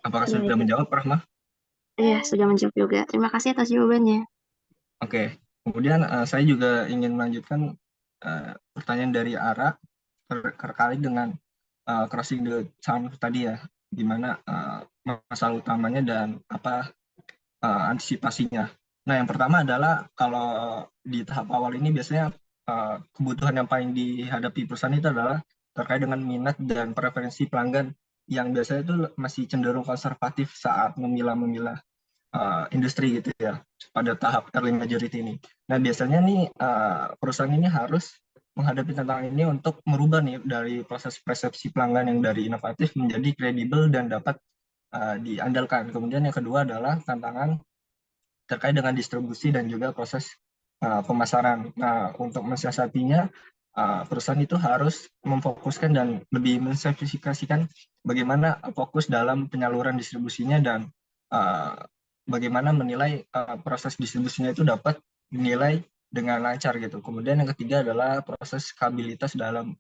Apakah sudah menjawab, Rahma?
Iya, sudah menjawab juga. Terima kasih atas jawabannya.
Oke, kemudian saya juga ingin melanjutkan pertanyaan dari Ara terkait dengan crossing the chasm tadi ya, gimana masalah utamanya dan apa antisipasinya. Nah, yang pertama adalah kalau di tahap awal ini biasanya kebutuhan yang paling dihadapi perusahaan itu adalah terkait dengan minat dan preferensi pelanggan yang biasanya itu masih cenderung konservatif saat memilah-memilah industri gitu ya pada tahap early majority ini. Nah, biasanya nih perusahaan ini harus menghadapi tantangan ini untuk merubah nih dari proses persepsi pelanggan yang dari inovatif menjadi kredibel dan dapat diandalkan. Kemudian yang kedua adalah tantangan terkait dengan distribusi dan juga proses pemasaran. Nah, untuk mensiasatinya, perusahaan itu harus memfokuskan dan lebih mensimplifikasikan bagaimana fokus dalam penyaluran distribusinya dan bagaimana menilai proses distribusinya itu dapat dinilai dengan lancar gitu. Kemudian yang ketiga adalah proses stabilitas dalam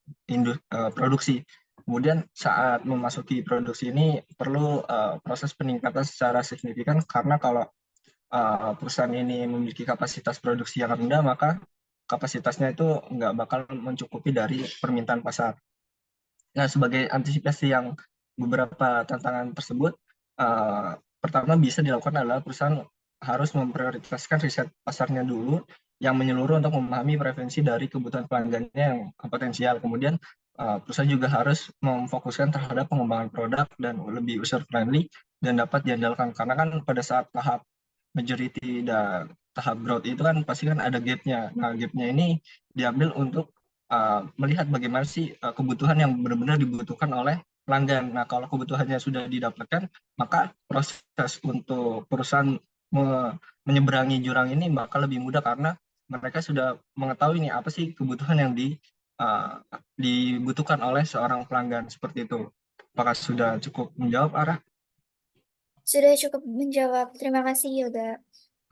produksi. Kemudian saat memasuki produksi ini perlu proses peningkatan secara signifikan karena kalau perusahaan ini memiliki kapasitas produksi yang rendah, maka kapasitasnya itu nggak bakal mencukupi dari permintaan pasar. Nah, sebagai antisipasi yang beberapa tantangan tersebut, pertama bisa dilakukan adalah perusahaan harus memprioritaskan riset pasarnya dulu yang menyeluruh untuk memahami preferensi dari kebutuhan pelanggannya yang potensial. Kemudian perusahaan juga harus memfokuskan terhadap pengembangan produk dan lebih user friendly dan dapat diandalkan karena kan pada saat tahap majority dan tahap growth itu kan pasti kan ada gap-nya. Nah, gap-nya ini diambil untuk melihat bagaimana sih kebutuhan yang benar-benar dibutuhkan oleh pelanggan. Nah, kalau kebutuhannya sudah didapatkan, maka proses untuk perusahaan menyeberangi jurang ini bakal lebih mudah karena mereka sudah mengetahui nih apa sih kebutuhan yang dibutuhkan oleh seorang pelanggan seperti itu. Apakah sudah cukup menjawab, Ara?
Sudah cukup menjawab. Terima kasih, Yoga.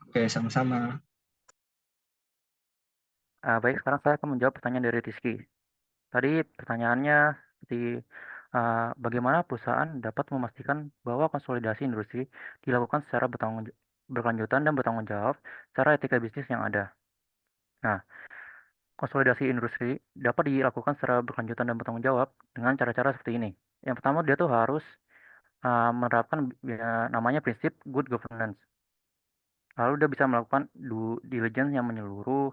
Oke, sama-sama.
Baik, sekarang saya akan menjawab pertanyaan dari Rizky. Tadi pertanyaannya seperti bagaimana perusahaan dapat memastikan bahwa konsolidasi industri dilakukan secara berkelanjutan dan bertanggung jawab secara etika bisnis yang ada. Nah, konsolidasi industri dapat dilakukan secara berkelanjutan dan bertanggung jawab dengan cara-cara seperti ini. Yang pertama, dia tuh harus menerapkan namanya prinsip good governance. Lalu dia bisa melakukan due diligence yang menyeluruh.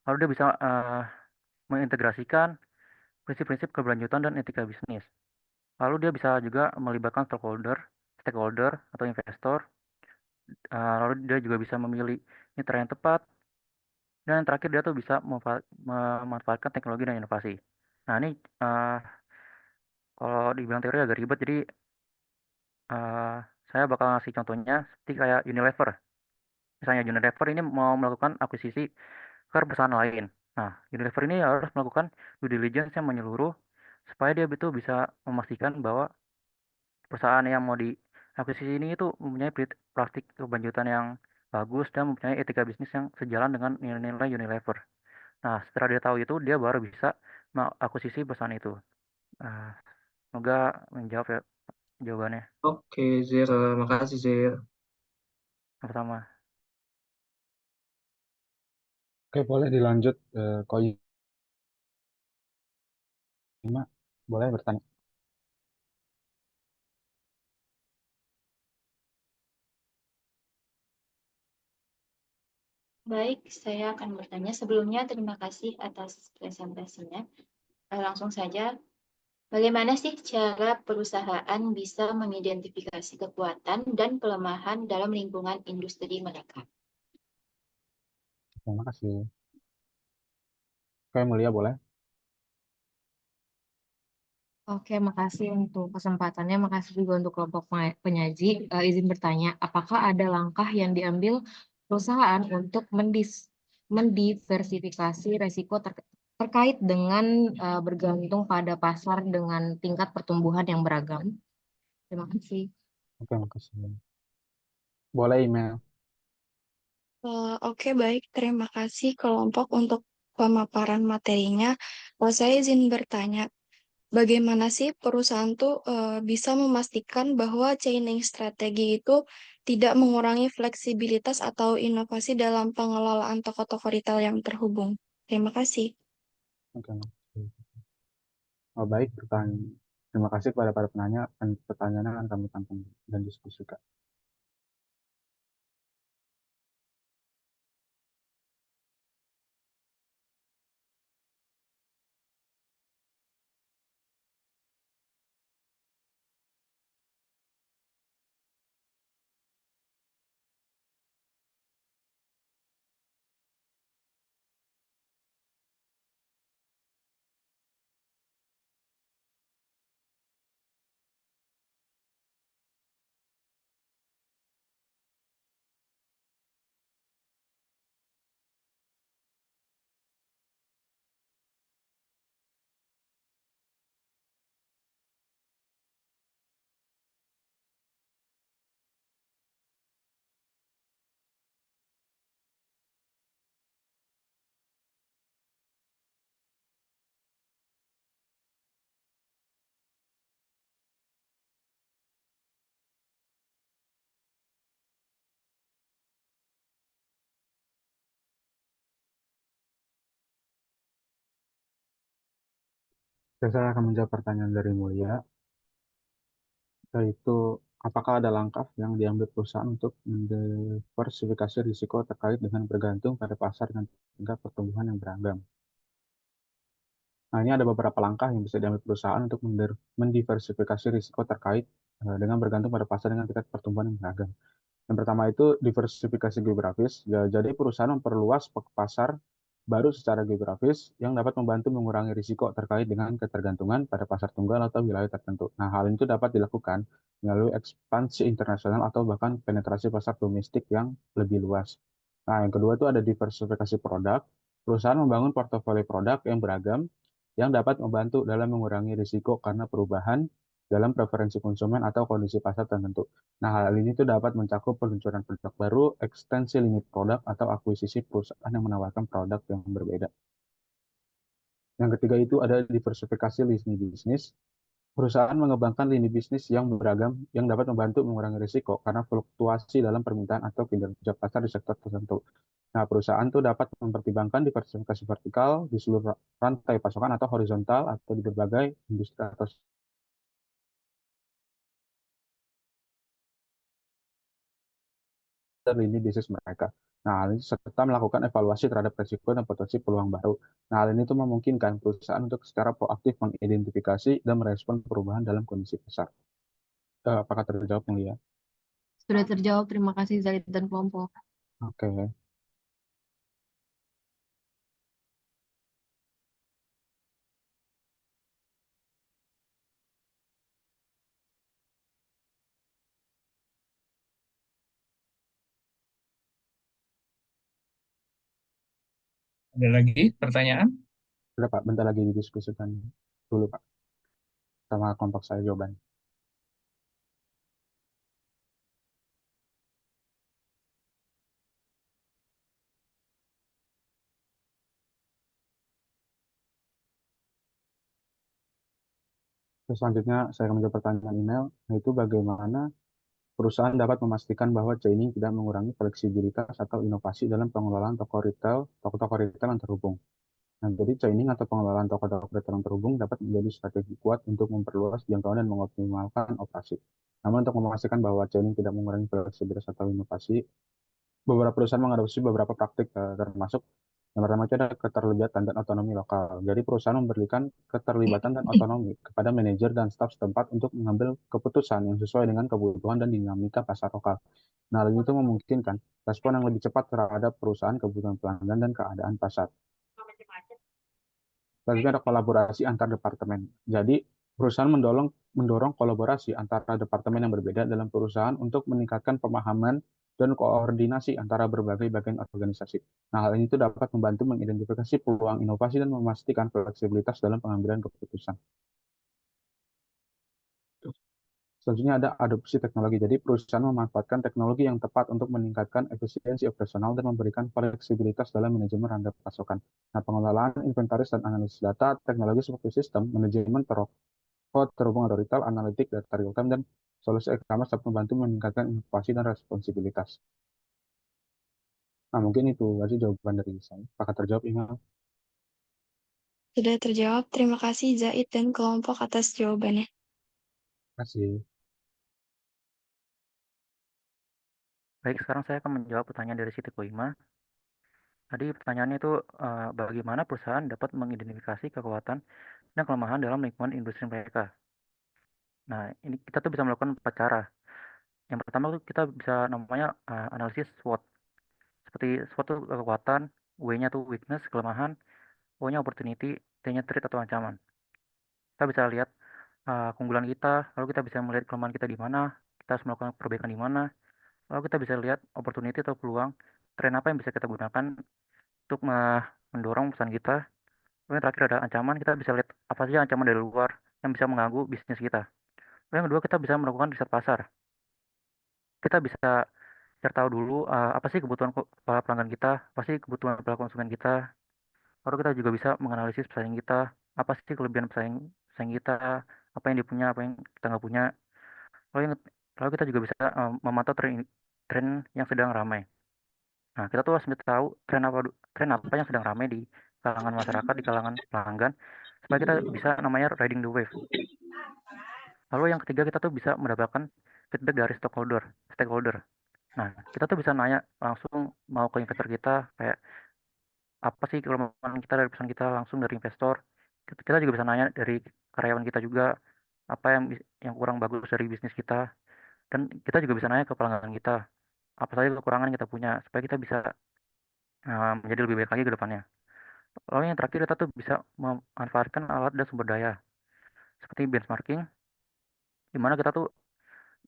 Lalu dia bisa mengintegrasikan prinsip-prinsip keberlanjutan dan etika bisnis. Lalu dia bisa juga melibatkan stakeholder atau investor. Lalu dia juga bisa memilih mitra yang tepat. Dan yang terakhir dia tuh bisa memanfaatkan teknologi dan inovasi. Nah ini kalau dibilang teori agak ribet, jadi saya bakal ngasih contohnya seperti kayak Unilever. Misalnya Unilever ini mau melakukan akuisisi ke perusahaan lain. Nah, Unilever ini harus melakukan due diligence yang menyeluruh supaya dia betul bisa memastikan bahwa perusahaan yang mau diakuisisi ini itu mempunyai praktik keberlanjutan yang bagus dan mempunyai etika bisnis yang sejalan dengan nilai-nilai Unilever. Nah, setelah dia tahu itu, dia baru bisa mengakuisisi perusahaan itu. Semoga menjawab ya jawabannya.
Oke, Zir. Makasih, Zir.
Pertama.
Oke, boleh dilanjut. Koi, boleh bertanya.
Baik, saya akan bertanya. Sebelumnya terima kasih atas presentasinya. Langsung saja, Bagaimana sih cara perusahaan bisa mengidentifikasi kekuatan dan pelemahan dalam lingkungan industri mereka?
Terima kasih. Oke, Mulia boleh.
Oke, makasih untuk kesempatannya. Makasih juga untuk kelompok penyaji. Izin bertanya, apakah ada langkah yang diambil perusahaan untuk mendiversifikasi resiko terkait dengan bergantung pada pasar dengan tingkat pertumbuhan yang beragam? Terima kasih.
Oke, makasih. Boleh email.
Oke, baik. Terima kasih kelompok untuk pemaparan materinya. Saya izin bertanya, bagaimana sih perusahaan tuh bisa memastikan bahwa chaining strategi itu tidak mengurangi fleksibilitas atau inovasi dalam pengelolaan toko-toko retail yang terhubung? Terima kasih.
Oke, makasih. Oh, baik, pertanyaan. Terima kasih kepada para penanya. Pertanyaannya akan kami tampung dan diskusikan. Saya akan menjawab pertanyaan dari Mulia, yaitu apakah ada langkah yang diambil perusahaan untuk mendiversifikasi risiko terkait dengan bergantung pada pasar dengan tingkat pertumbuhan yang beragam. Nah, ini ada beberapa langkah yang bisa diambil perusahaan untuk mendiversifikasi risiko terkait dengan bergantung pada pasar dengan tingkat pertumbuhan yang beragam. Yang pertama itu diversifikasi geografis. Jadi perusahaan memperluas pasar baru secara geografis yang dapat membantu mengurangi risiko terkait dengan ketergantungan pada pasar tunggal atau wilayah tertentu. Nah, hal itu dapat dilakukan melalui ekspansi internasional atau bahkan penetrasi pasar domestik yang lebih luas. Nah, yang kedua itu ada diversifikasi produk. Perusahaan membangun portofolio produk yang beragam yang dapat membantu dalam mengurangi risiko karena perubahan dalam preferensi konsumen atau kondisi pasar tertentu. Nah, hal ini tuh dapat mencakup peluncuran produk baru, ekstensi lini produk, atau akuisisi perusahaan yang menawarkan produk yang berbeda. Yang ketiga itu ada diversifikasi lini bisnis. Perusahaan mengembangkan lini bisnis yang beragam yang dapat membantu mengurangi risiko karena fluktuasi dalam permintaan atau kinerja pasar di sektor tertentu. Nah, perusahaan tuh dapat mempertimbangkan diversifikasi vertikal di seluruh rantai pasokan atau horizontal atau di berbagai industri atau lini bisnis mereka. Nah, hal ini serta melakukan evaluasi terhadap risiko dan potensi peluang baru. Nah, hal ini tuh memungkinkan perusahaan untuk secara proaktif mengidentifikasi dan merespon perubahan dalam kondisi pasar. Apakah terjawab, Mulia?
Sudah terjawab. Terima kasih Zaid dan kelompok.
Oke.
Ada lagi pertanyaan?
Sudah, Pak. Bentar lagi didiskusikan dulu, Pak. Sama kelompok saya jawaban. Terus selanjutnya saya akan menjawab pertanyaan email, yaitu bagaimana perusahaan dapat memastikan bahwa chaining tidak mengurangi fleksibilitas atau inovasi dalam pengelolaan toko-toko retail yang terhubung. Nah, jadi chaining atau pengelolaan toko-toko retail yang terhubung dapat menjadi strategi kuat untuk memperluas jangkauan dan mengoptimalkan operasi. Namun untuk memastikan bahwa chaining tidak mengurangi fleksibilitas atau inovasi, beberapa perusahaan mengadopsi beberapa praktik termasuk Yang pertama itu ada keterlibatan dan otonomi lokal. Jadi perusahaan memberikan keterlibatan dan otonomi kepada manajer dan staf setempat untuk mengambil keputusan yang sesuai dengan kebutuhan dan dinamika pasar lokal. Nah, hal ini itu memungkinkan respon yang lebih cepat terhadap perusahaan, kebutuhan pelanggan, dan keadaan pasar. Selanjutnya ada kolaborasi antar departemen. Jadi, perusahaan mendorong kolaborasi antara departemen yang berbeda dalam perusahaan untuk meningkatkan pemahaman dan koordinasi antara berbagai bagian organisasi. Nah, hal ini itu dapat membantu mengidentifikasi peluang inovasi dan memastikan fleksibilitas dalam pengambilan keputusan. Selanjutnya ada adopsi teknologi. Jadi perusahaan memanfaatkan teknologi yang tepat untuk meningkatkan efisiensi operasional dan memberikan fleksibilitas dalam manajemen rantai pasokan. Nah, pengelolaan inventaris dan analisis data, teknologi seperti sistem manajemen terhubung atau retail, analitik, data real time, dan solusi e-commerce dapat membantu meningkatkan inovasi dan responsibilitas. Nah, mungkin itu aja jawaban dari saya. Apakah terjawab, Imam?
Sudah terjawab. Terima kasih Zaid dan kelompok atas jawabannya.
Terima kasih.
Baik, sekarang saya akan menjawab pertanyaan dari Siti Koima. Tadi pertanyaannya itu bagaimana perusahaan dapat mengidentifikasi kekuatan dan kelemahan dalam lingkungan industri mereka. Nah, ini kita tuh bisa melakukan 4 cara. Yang pertama tuh kita bisa namanya analisis SWOT. Seperti SWOT tuh kekuatan, W-nya tuh weakness, kelemahan, O-nya opportunity, T-nya threat atau ancaman. Kita bisa lihat keunggulan kita, lalu kita bisa melihat kelemahan kita di mana, kita harus melakukan perbaikan di mana, lalu kita bisa lihat opportunity atau peluang, tren apa yang bisa kita gunakan untuk mendorong perusahaan kita. Lalu yang terakhir ada ancaman, kita bisa lihat apa saja ancaman dari luar yang bisa mengganggu bisnis kita. Lalu yang kedua kita bisa melakukan riset pasar. Kita bisa cari tahu dulu apa sih kebutuhan para pelanggan kita, apa sih kebutuhan para konsumen kita. Lalu kita juga bisa menganalisis pesaing kita, apa sih kelebihan pesaing kita, apa yang dia punya, apa yang kita nggak punya. Lalu yang lalu kita juga bisa memantau tren yang sedang ramai. Nah, kita tuh harus tahu tren apa yang sedang ramai di kalangan masyarakat, di kalangan pelanggan, supaya kita bisa namanya riding the wave. Lalu yang ketiga kita tuh bisa mendapatkan feedback dari stakeholder. Nah, kita tuh bisa nanya langsung mau ke investor kita kayak apa sih kelemahan kita dari perusahaan kita langsung dari investor. Kita juga bisa nanya dari karyawan kita juga apa yang kurang bagus dari bisnis kita. Dan kita juga bisa nanya ke pelanggan kita apa saja kekurangan yang kita punya supaya kita bisa menjadi lebih baik lagi ke depannya. Lalu yang terakhir kita tuh bisa memanfaatkan alat dan sumber daya seperti benchmarking, di mana kita tuh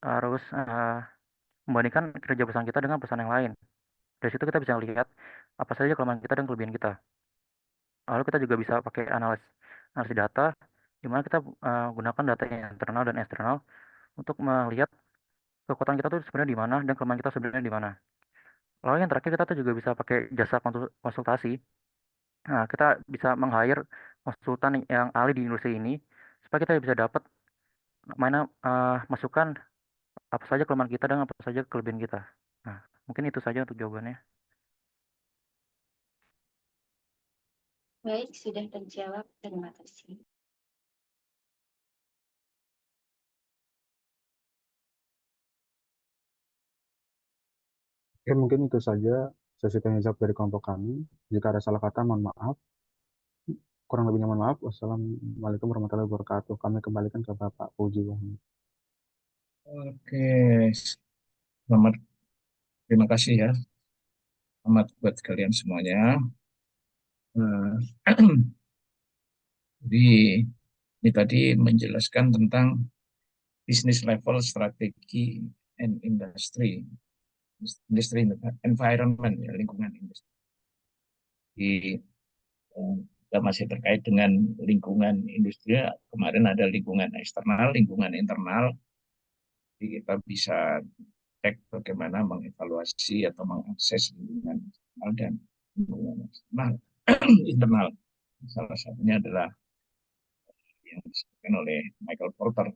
harus membandingkan kerja perusahaan kita dengan perusahaan yang lain. Dari situ kita bisa lihat apa saja kelemahan kita dan kelebihan kita. Lalu kita juga bisa pakai analisis data, di mana kita gunakan data yang internal dan eksternal untuk melihat kekuatan kita tuh sebenarnya di mana dan kelemahan kita sebenarnya di mana. Lalu yang terakhir kita tuh juga bisa pakai jasa konsultasi. Nah, kita bisa meng-hire konsultan yang ahli di industri ini supaya kita bisa dapat masukan apa saja kelemahan kita dan apa saja kelebihan kita. Nah, mungkin itu saja untuk jawabannya.
Baik, sudah terjawab. Terima kasih.
Oke, mungkin itu saja sesi tanya jawab dari kelompok kami. Jika ada salah kata, mohon maaf. Kurang lebihnya mohon maaf. Wassalamualaikum warahmatullahi wabarakatuh. Kami kembalikan ke Bapak Puji Wahyu.
Oke, selamat. Terima kasih ya. Selamat buat kalian semuanya. Jadi ini tadi menjelaskan tentang business level strategi and industry environment ya, lingkungan industri. Kita masih terkait dengan lingkungan industri. Kemarin ada lingkungan eksternal, lingkungan internal. Jadi kita bisa cek bagaimana mengevaluasi atau mengakses lingkungan eksternal dan lingkungan eksternal. Internal. Salah satunya adalah yang disebutkan oleh Michael Porter.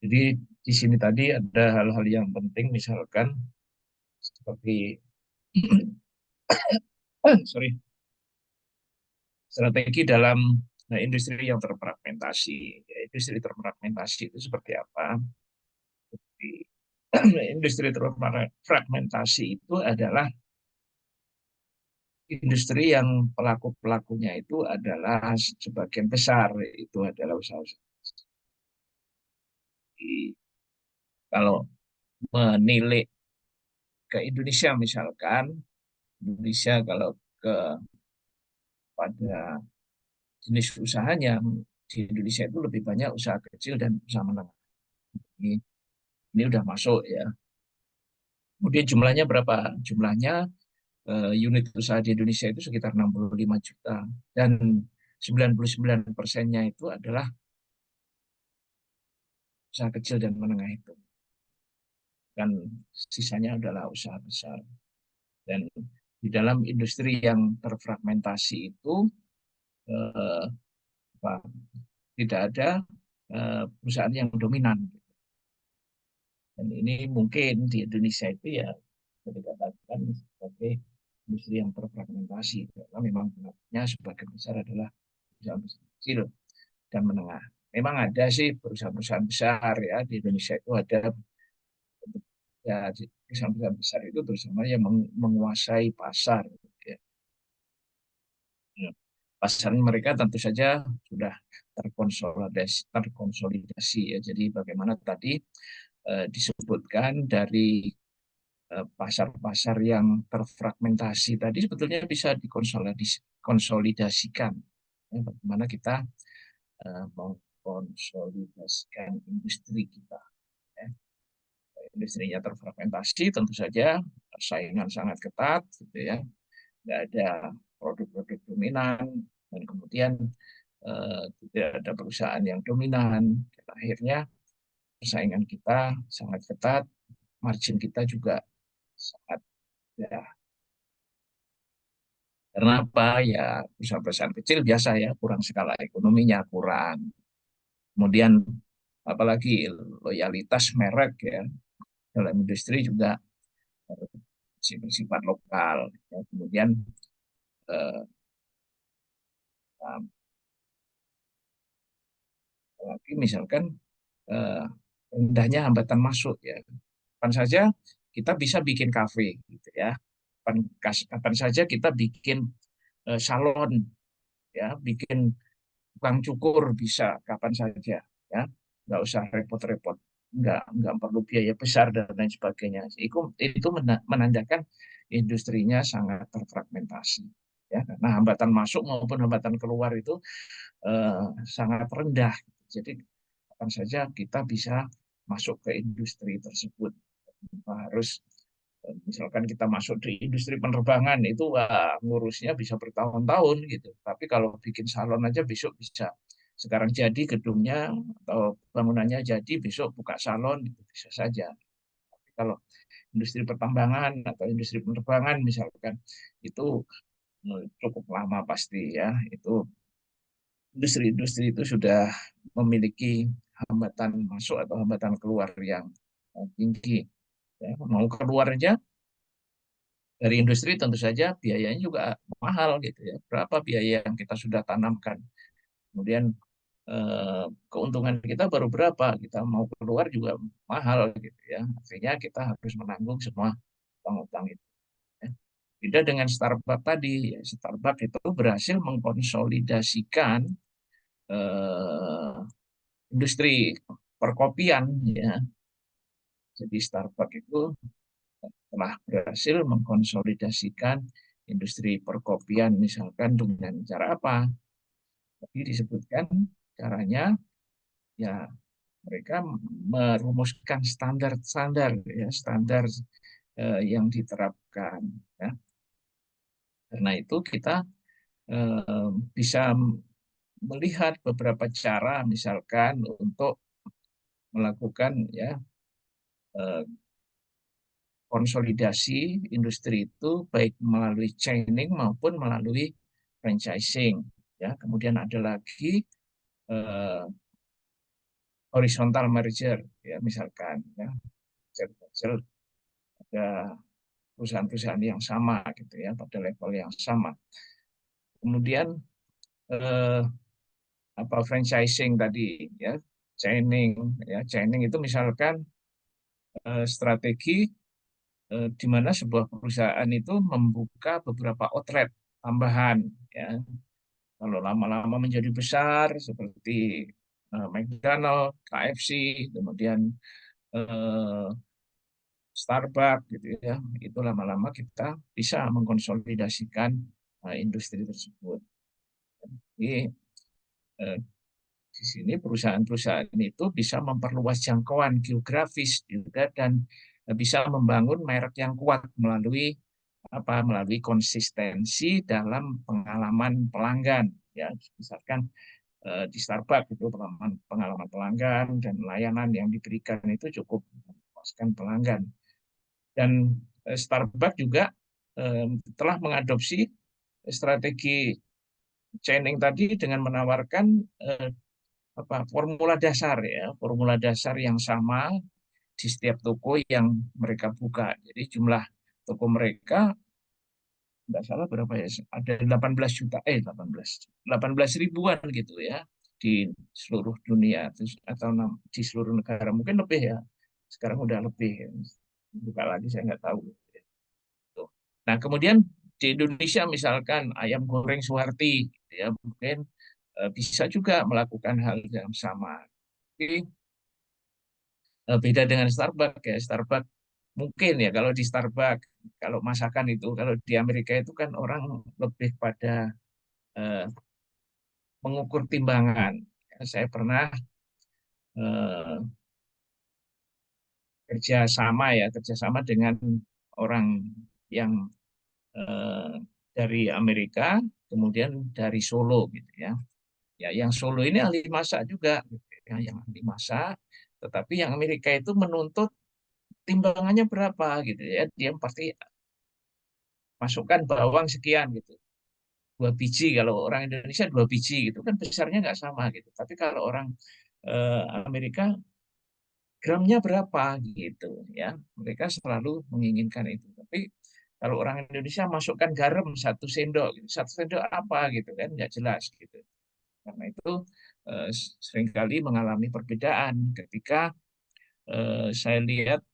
Jadi di sini tadi ada hal-hal yang penting, misalkan seperti strategi dalam industri yang terfragmentasi. Industri terfragmentasi itu seperti apa? Seperti industri terfragmentasi itu adalah industri yang pelaku-pelakunya itu adalah sebagian besar itu adalah usaha-usaha. Kalau menilik ke Indonesia misalkan, Indonesia kalau ke pada jenis usahanya di Indonesia itu lebih banyak usaha kecil dan usaha menengah. Ini udah masuk ya. Kemudian jumlahnya berapa? Jumlahnya unit usaha di Indonesia itu sekitar 65 juta dan 99%-nya itu adalah usaha kecil dan menengah itu. Dan sisanya adalah usaha besar. Dan di dalam industri yang terfragmentasi itu tidak ada perusahaan yang dominan. Dan ini mungkin di Indonesia itu ya bisa dikatakan sebagai industri yang terfragmentasi karena memang benarnya sebagian besar adalah perusahaan kecil dan menengah. Memang ada sih perusahaan-perusahaan besar ya di Indonesia itu ada ya perusahaan-perusahaan besar itu terutama yang menguasai pasar. Ya. Pasar mereka tentu saja sudah terkonsolidasi ya. Jadi bagaimana tadi disebutkan dari pasar-pasar yang terfragmentasi tadi sebetulnya bisa dikonsolidasikan. Ya, bagaimana kita mengkonsolidasikan industri kita. Ya. Industrinya terfragmentasi, tentu saja saingan sangat ketat, gitu ya. Nggak ada produk-produk dominan, dan kemudian tidak ada perusahaan yang dominan. Dan akhirnya persaingan kita sangat ketat, margin kita juga sangat ya. Karena apa? Ya perusahaan-perusahaan kecil biasa ya, kurang skala ekonominya, kurang. Kemudian apalagi loyalitas merek ya dalam industri juga bersifat lokal. Ya. Kemudian lagi misalkan rendahnya hambatan masuk ya. Kapan saja kita bisa bikin kafe gitu ya. Kapan saja kita bikin salon ya, bikin tukang cukur bisa kapan saja ya. Nggak usah repot-repot. Nggak perlu biaya besar dan lain sebagainya. Itu menandakan industrinya sangat terfragmentasi. Ya, karena hambatan masuk maupun hambatan keluar itu sangat rendah. Jadi kapan saja kita bisa masuk ke industri tersebut. Harus misalkan kita masuk di industri penerbangan itu ngurusnya bisa bertahun-tahun gitu. Tapi kalau bikin salon aja besok bisa. Sekarang jadi gedungnya atau bangunannya jadi besok buka salon itu bisa saja. Tapi kalau industri pertambangan atau industri penerbangan misalkan itu cukup lama pasti ya. Itu industri-industri itu sudah memiliki hambatan masuk atau hambatan keluar yang tinggi. Ya, mau keluar aja dari industri tentu saja biayanya juga mahal gitu ya. Berapa biaya yang kita sudah tanamkan. Kemudian keuntungan kita baru berapa, kita mau keluar juga mahal gitu ya. Artinya kita harus menanggung semua utang-utang itu. Ya. Beda dengan Starbucks tadi, ya, Starbucks itu berhasil mengkonsolidasikan industri perkopian ya. Jadi Starbucks itu telah berhasil mengkonsolidasikan industri perkopian misalkan dengan cara apa? Tadi disebutkan caranya ya mereka merumuskan standar-standar ya, standar yang diterapkan ya. Karena itu kita bisa melihat beberapa cara misalkan untuk melakukan ya konsolidasi industri itu baik melalui chaining maupun melalui franchising ya. Kemudian ada lagi horizontal merger ya misalkan ya. Ada perusahaan-perusahaan yang sama gitu ya pada level yang sama. Kemudian franchising tadi ya, chaining itu misalkan strategi di mana sebuah perusahaan itu membuka beberapa outlet tambahan, ya. Kalau lama-lama menjadi besar seperti McDonald, KFC, kemudian Starbucks gitu ya, itu lama-lama kita bisa mengkonsolidasikan industri tersebut. Jadi di sini perusahaan-perusahaan itu bisa memperluas jangkauan geografis juga dan bisa membangun merek yang kuat melalui konsistensi dalam pengalaman pelanggan, ya. Misalkan di Starbucks itu pengalaman pelanggan dan layanan yang diberikan itu cukup memuaskan pelanggan. Dan Starbucks juga telah mengadopsi strategi chaining tadi dengan menawarkan formula dasar yang sama di setiap toko yang mereka buka. Jadi jumlah toko mereka nggak salah berapa ya, ada 18 ribuan gitu ya di seluruh dunia atau di seluruh negara, mungkin lebih ya, sekarang udah lebih, buka lagi saya nggak tahu. Nah kemudian di Indonesia misalkan ayam goreng Suharti ya, mungkin bisa juga melakukan hal yang sama. Tapi beda dengan Starbucks ya. Starbucks mungkin ya, kalau di Starbucks, kalau masakan itu, kalau di Amerika itu kan orang lebih pada mengukur timbangan. Saya pernah kerjasama dengan orang yang dari Amerika, kemudian dari Solo gitu ya. Ya, yang Solo ini ahli masak juga, gitu ya, yang ahli masak. Tetapi yang Amerika itu menuntut timbangannya berapa gitu ya. Dia pasti masukkan bawang sekian gitu. 2 biji, kalau orang Indonesia 2 biji gitu kan besarnya nggak sama gitu. Tapi kalau orang Amerika gramnya berapa gitu ya. Mereka selalu menginginkan itu. Tapi kalau orang Indonesia masukkan garam 1 sendok, gitu. 1 sendok apa gitu kan nggak jelas gitu. Karena itu seringkali mengalami perbedaan ketika saya lihat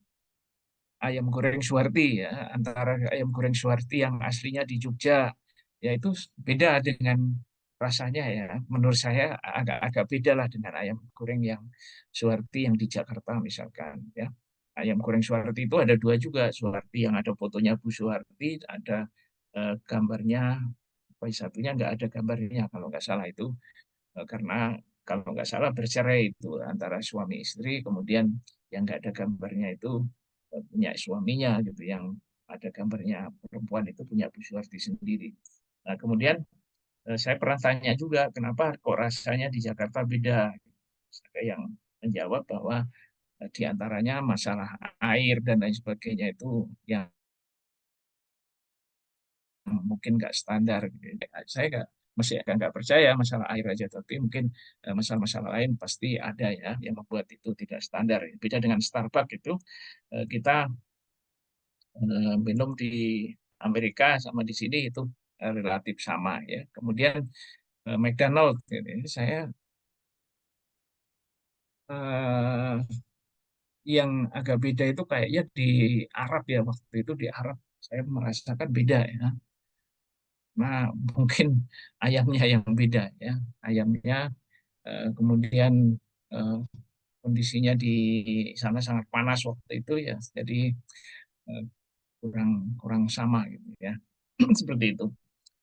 ayam goreng Suharti ya, antara ayam goreng Suharti yang aslinya di Jogja, ya itu beda dengan rasanya ya. Menurut saya agak beda lah dengan ayam goreng yang Suharti yang di Jakarta misalkan ya. Ayam goreng Suharti itu ada 2 juga, Suharti yang ada fotonya Bu Suharti, ada gambarnya, satunya nggak ada gambarnya kalau nggak salah itu. Karena kalau nggak salah bercerai itu antara suami istri, kemudian yang nggak ada gambarnya itu punya suaminya gitu, yang ada gambarnya perempuan itu punya Bu Suharti sendiri. Nah kemudian saya pernah tanya juga kenapa kok rasanya di Jakarta beda. Ada yang menjawab bahwa di antaranya masalah air dan lain sebagainya itu yang mungkin nggak standar gitu. Saya masih nggak percaya masalah air aja, tapi mungkin masalah-masalah lain pasti ada ya yang membuat itu tidak standar. Beda dengan Starbucks itu, kita minum di Amerika sama di sini itu relatif sama ya. Kemudian McDonald ini saya yang agak beda itu kayaknya di Arab ya, waktu itu di Arab saya merasakan beda ya. Nah, mungkin ayamnya yang beda ya. Ayamnya kemudian eh, kondisinya di sana sangat panas waktu itu ya. Jadi eh, kurang kurang sama gitu ya. Seperti itu.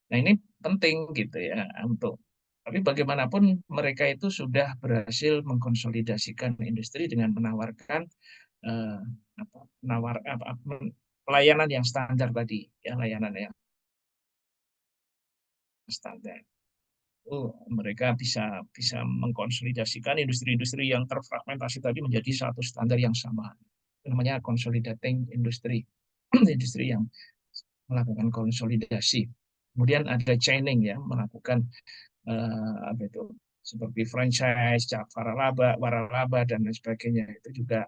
Nah, ini penting gitu ya untuk, tapi bagaimanapun mereka itu sudah berhasil mengkonsolidasikan industri dengan menawarkan eh, pelayanan yang standar tadi ya, layanan yang standar. Mereka bisa bisa mengkonsolidasikan industri-industri yang terfragmentasi tadi menjadi satu standar yang sama. Itu namanya consolidating industry, industri yang melakukan konsolidasi. Kemudian ada chaining ya, melakukan apa itu, seperti franchise, waralaba dan lain sebagainya. Itu juga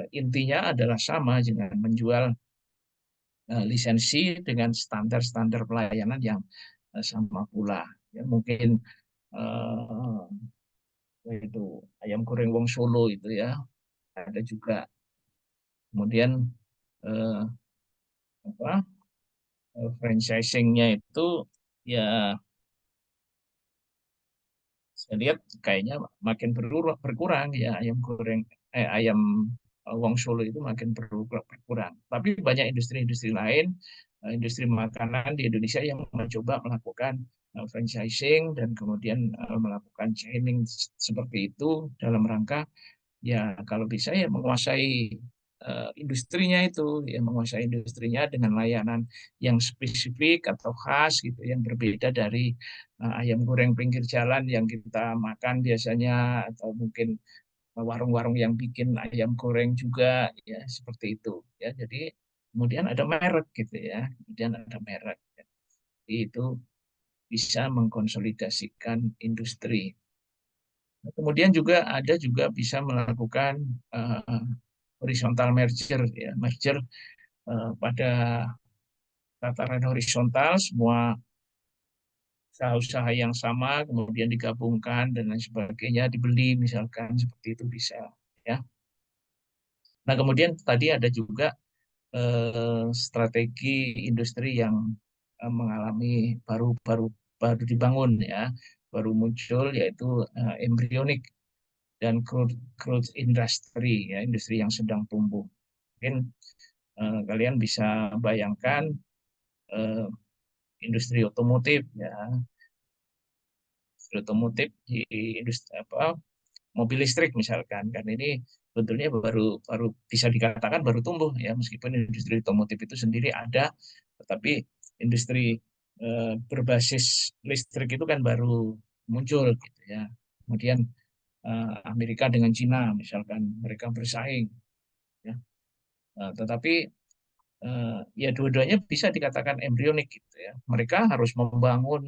intinya adalah sama dengan menjual lisensi dengan standar-standar pelayanan yang sama pula. Ya, mungkin itu ayam goreng wong Solo itu ya, ada juga Kemudian franchising-nya itu ya saya lihat kayaknya makin berkurang ya, ayam Wong Solo itu makin berkurang. Tapi banyak industri-industri lain, industri makanan di Indonesia yang mencoba melakukan franchising dan kemudian melakukan chaining seperti itu dalam rangka ya kalau bisa ya menguasai industrinya itu, ya menguasai industrinya dengan layanan yang spesifik atau khas gitu, yang berbeda dari ayam goreng pinggir jalan yang kita makan biasanya, atau mungkin warung-warung yang bikin ayam goreng juga, ya seperti itu. Ya, jadi kemudian ada merek gitu ya, kemudian ada merek. Jadi itu bisa mengkonsolidasikan industri. Kemudian ada juga bisa melakukan horizontal merger, ya merger pada tataran horizontal, semua usaha-usaha yang sama kemudian digabungkan dan lain sebagainya, dibeli misalkan, seperti itu bisa ya. Nah kemudian tadi ada juga strategi industri yang mengalami baru dibangun ya, baru muncul, yaitu embryonic dan growth industry, ya industri yang sedang tumbuh. Mungkin kalian bisa bayangkan industri otomotif ya, industri otomotif di industri mobil listrik misalkan, kan ini sebetulnya baru bisa dikatakan baru tumbuh ya, meskipun industri otomotif itu sendiri ada, tetapi industri berbasis listrik itu kan baru muncul gitu ya. Kemudian Amerika dengan Cina misalkan, mereka bersaing ya. Tetapi ya dua-duanya bisa dikatakan embrionik gitu ya. Mereka harus membangun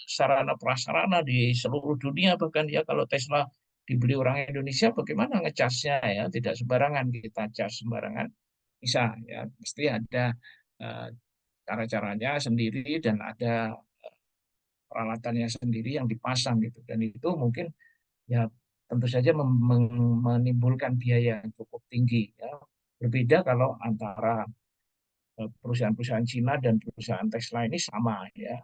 sarana prasarana di seluruh dunia, bahkan ya kalau Tesla dibeli orang Indonesia bagaimana ngecasnya ya, tidak sembarangan kita cas sembarangan bisa ya, mesti ada cara-caranya sendiri dan ada peralatannya sendiri yang dipasang gitu, dan itu mungkin ya tentu saja menimbulkan biaya yang cukup tinggi ya. Berbeda kalau antara perusahaan-perusahaan Cina dan perusahaan Tesla ini sama ya,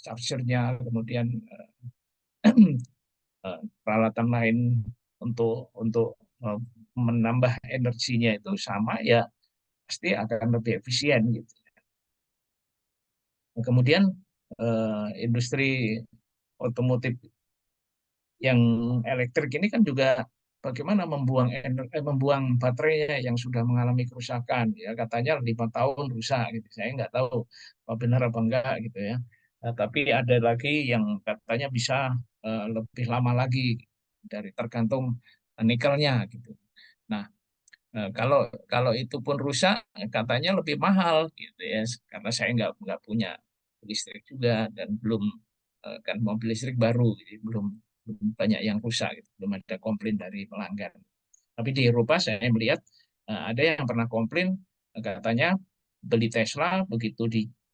chargernya, kemudian peralatan lain untuk menambah energinya itu sama ya, pasti akan lebih efisien gitu. Kemudian industri otomotif yang elektrik ini kan juga bagaimana membuang baterainya yang sudah mengalami kerusakan ya, katanya 5 tahun rusak gitu, saya nggak tahu apa benar apa enggak gitu ya. Tapi ada lagi yang katanya bisa lebih lama lagi, dari tergantung nikelnya gitu. Nah kalau itu pun rusak katanya lebih mahal gitu ya, karena saya nggak punya listrik juga dan belum kan mobil listrik baru, jadi belum banyak yang rusak gitu, belum ada komplain dari pelanggan. Tapi di Eropa saya melihat ada yang pernah komplain, katanya beli Tesla begitu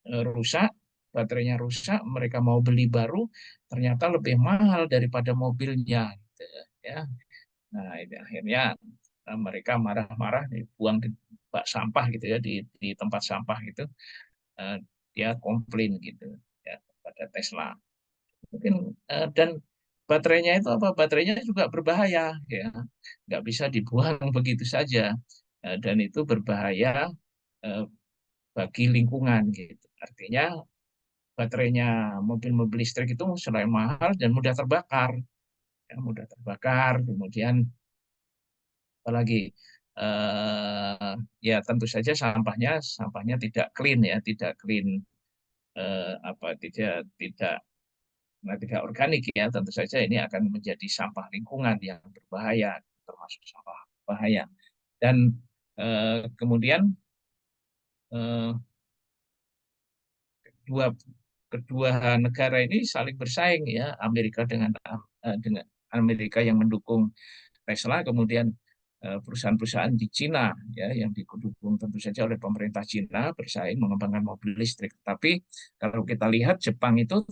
rusak, baterainya rusak, mereka mau beli baru ternyata lebih mahal daripada mobilnya gitu ya. Nah ini akhirnya mereka marah-marah, dibuang di bak sampah gitu ya, di tempat sampah gitu, dia komplain gitu ya pada Tesla. Mungkin dan baterainya itu apa? Baterainya juga berbahaya ya, nggak bisa dibuang begitu saja, dan itu berbahaya bagi lingkungan gitu. Artinya baterainya mobil-mobil listrik itu selain mahal dan mudah terbakar, ya, mudah terbakar. Kemudian apalagi ya tentu saja sampahnya tidak clean ya, tidak clean, tidak organik ya, tentu saja ini akan menjadi sampah lingkungan yang berbahaya, termasuk sampah bahaya. Dan kemudian kedua negara ini saling bersaing ya, Amerika dengan Amerika yang mendukung Tesla, kemudian perusahaan-perusahaan di Cina ya yang didukung tentu saja oleh pemerintah Cina bersaing mengembangkan mobil listrik. Tapi kalau kita lihat Jepang itu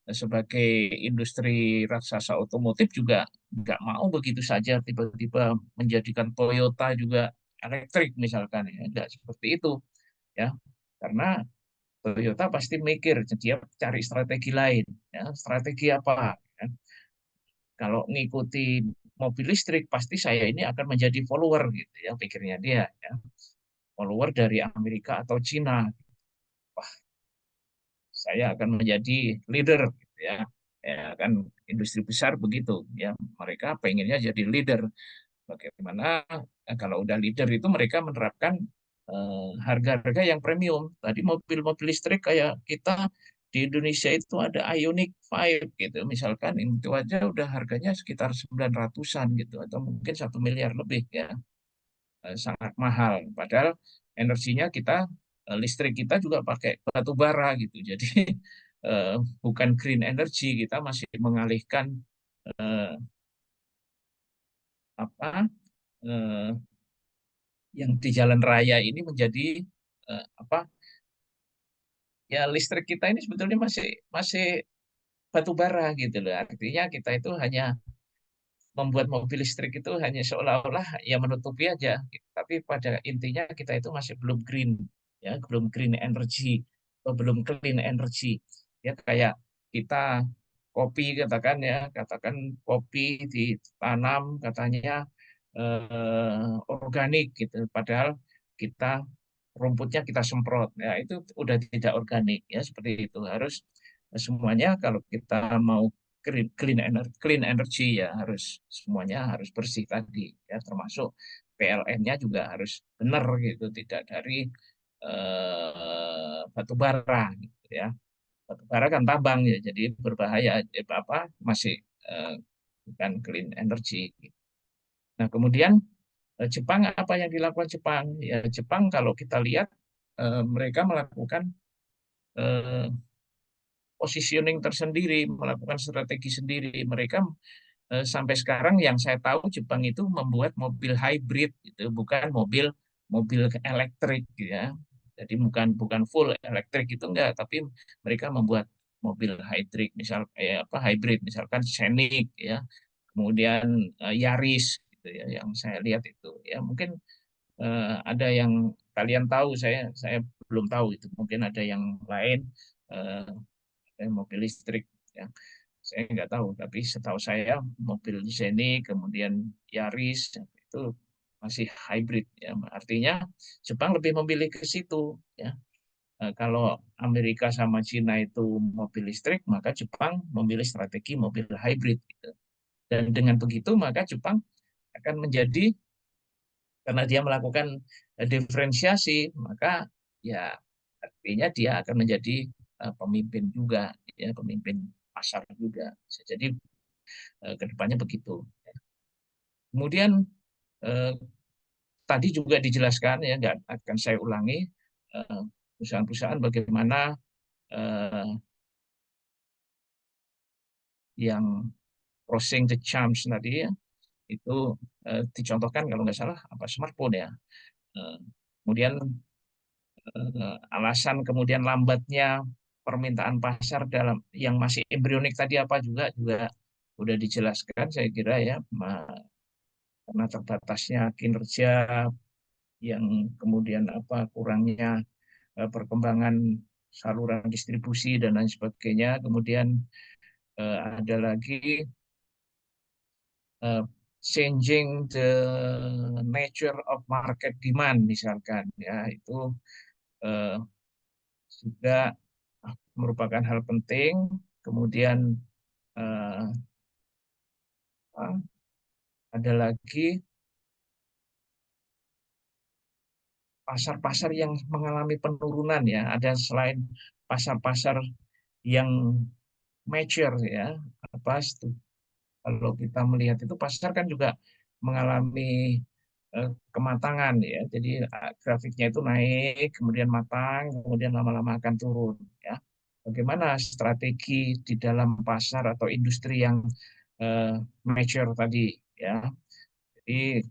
sebagai industri raksasa otomotif juga nggak mau begitu saja tiba-tiba menjadikan Toyota juga elektrik misalkan, ya nggak seperti itu ya, karena Toyota pasti mikir dia cari strategi lain, ya strategi apa ya? Kalau ngikuti mobil listrik pasti saya ini akan menjadi follower gitu ya, pikirnya dia ya, follower dari Amerika atau Cina. Wah, saya akan menjadi leader gitu ya. Ya kan industri besar begitu ya, mereka pengennya jadi leader. Bagaimana kalau udah leader itu mereka menerapkan harga-harga yang premium. Tadi mobil-mobil listrik kayak kita di Indonesia itu ada Ioniq 5 gitu misalkan, itu aja udah harganya sekitar 900-an gitu atau mungkin 1 miliar lebih ya. Sangat mahal. Padahal energinya kita listrik kita juga pakai batu bara gitu. Jadi bukan green energy, kita masih mengalihkan eh, apa yang di jalan raya ini menjadi apa ya, listrik kita ini sebetulnya masih masih batu bara gitu loh. Artinya kita itu hanya membuat mobil listrik itu hanya seolah-olah ya menutupi aja, tapi pada intinya kita itu masih belum green ya, belum green energy atau belum clean energy ya. Kayak kita kopi katakan kopi ditanam katanya organik gitu, padahal kita rumputnya kita semprot ya, itu udah tidak organik ya. Seperti itu harus semuanya, kalau kita mau clean energy ya harus semuanya harus bersih tadi ya, termasuk PLN-nya juga harus benar gitu, tidak dari batu bara gitu ya. Batu bara kan tambang ya, jadi berbahaya masih eh, bukan clean energy. Nah, kemudian Jepang, apa yang dilakukan Jepang? Ya, Jepang kalau kita lihat mereka melakukan eh, positioning tersendiri, melakukan strategi sendiri. Mereka sampai sekarang yang saya tahu Jepang itu membuat mobil hybrid itu, bukan mobil mobil elektrik ya. Jadi bukan full elektrik itu enggak, tapi mereka membuat mobil hybrid, hybrid misalkan Scenic ya. Kemudian Yaris gitu ya, yang saya lihat itu ya. Mungkin ada yang kalian tahu, saya belum tahu itu. Mungkin ada yang lain mobil listrik ya, saya nggak tahu, tapi setahu saya mobil di sini kemudian Yaris itu masih hybrid ya. Artinya Jepang lebih memilih ke situ ya. Kalau Amerika sama Cina itu mobil listrik, maka Jepang memilih strategi mobil hybrid gitu. Dan dengan begitu maka Jepang akan menjadi, karena dia melakukan diferensiasi, maka ya artinya dia akan menjadi pemimpin juga ya, pemimpin pasar juga bisa jadi ke depannya begitu. Kemudian tadi juga dijelaskan ya, nggak akan saya ulangi, perusahaan-perusahaan bagaimana yang crossing the charms tadi ya, itu dicontohkan kalau nggak salah apa smartphone ya. Kemudian alasan kemudian lambatnya permintaan pasar dalam yang masih embrionik tadi apa juga udah dijelaskan saya kira ya, karena terbatasnya kinerja, yang kemudian kurangnya perkembangan saluran distribusi dan lain sebagainya. Kemudian ada lagi changing the nature of market demand misalkan ya, itu juga merupakan hal penting. Kemudian ada lagi pasar-pasar yang mengalami penurunan ya. Ada selain pasar-pasar yang mature ya, kalau kita melihat itu pasar kan juga mengalami kematangan ya. Jadi grafiknya itu naik, kemudian matang, kemudian lama-lama akan turun ya. Bagaimana strategi di dalam pasar atau industri yang mature tadi ya. Jadi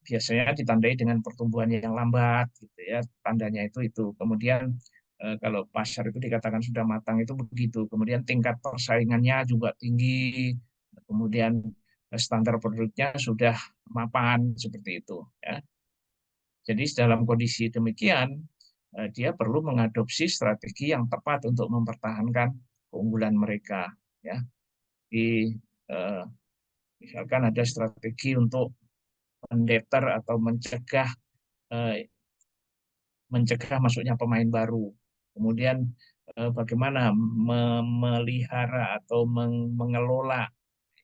biasanya ditandai dengan pertumbuhan yang lambat gitu ya, tandanya itu. Kemudian kalau pasar itu dikatakan sudah matang itu begitu. Kemudian tingkat persaingannya juga tinggi, kemudian standar produknya sudah mapan seperti itu. Ya. Jadi dalam kondisi demikian, dia perlu mengadopsi strategi yang tepat untuk mempertahankan keunggulan mereka. Ya. Misalkan ada strategi untuk mendeter atau mencegah masuknya pemain baru. Kemudian bagaimana memelihara atau mengelola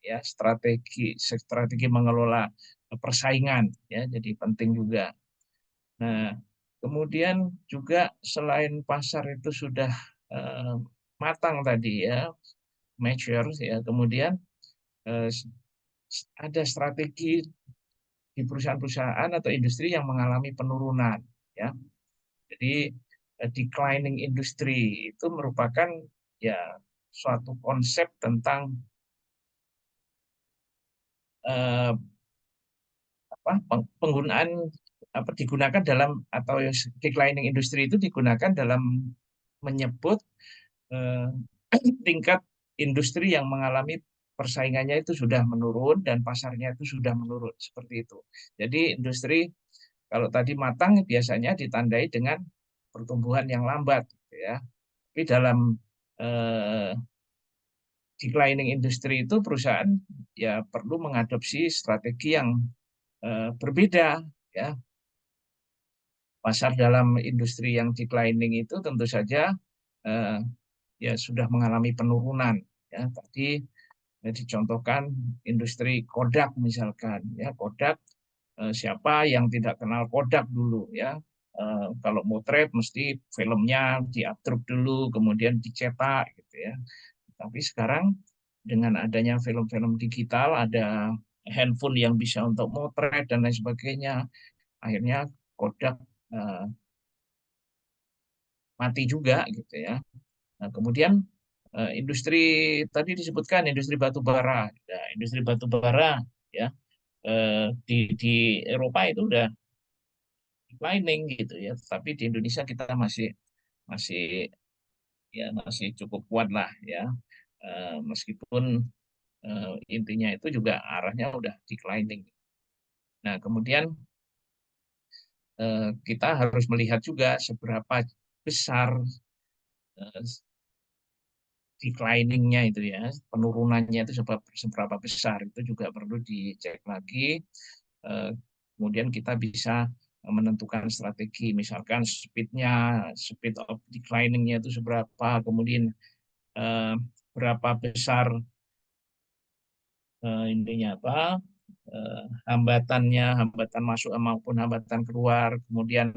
ya strategi mengelola persaingan ya, jadi penting juga. Nah, kemudian juga selain pasar itu sudah matang tadi ya, mature ya, kemudian ada strategi di perusahaan-perusahaan atau industri yang mengalami penurunan ya. Jadi declining industry itu merupakan ya suatu konsep tentang penggunaan digunakan dalam atau declining industry itu digunakan dalam menyebut tingkat industri yang mengalami persaingannya itu sudah menurun dan pasarnya itu sudah menurun seperti itu. Jadi industri kalau tadi matang biasanya ditandai dengan pertumbuhan yang lambat, ya. Tapi dalam declining industry itu perusahaan ya perlu mengadopsi strategi yang berbeda, ya. Pasar dalam industri yang declining itu tentu saja ya sudah mengalami penurunan, ya. Tadi dicontohkan industri Kodak misalkan, ya. Kodak, siapa yang tidak kenal Kodak dulu, ya. Kalau motret mesti filmnya diupload dulu kemudian dicetak gitu ya. Tapi sekarang dengan adanya film-film digital, ada handphone yang bisa untuk motret dan lain sebagainya, akhirnya Kodak mati juga gitu ya. Nah, kemudian industri tadi disebutkan industri batu bara, ya, industri batu bara ya di Eropa itu udah declining gitu ya, tapi di Indonesia kita masih cukup kuat lah ya, meskipun intinya itu juga arahnya udah declining. Nah kemudian kita harus melihat juga seberapa besar declining-nya itu ya, penurunannya itu seberapa besar, itu juga perlu dicek lagi. Kemudian kita bisa menentukan strategi, misalkan speed of declining-nya itu seberapa, kemudian berapa besar intinya apa, hambatan masuk maupun hambatan keluar, kemudian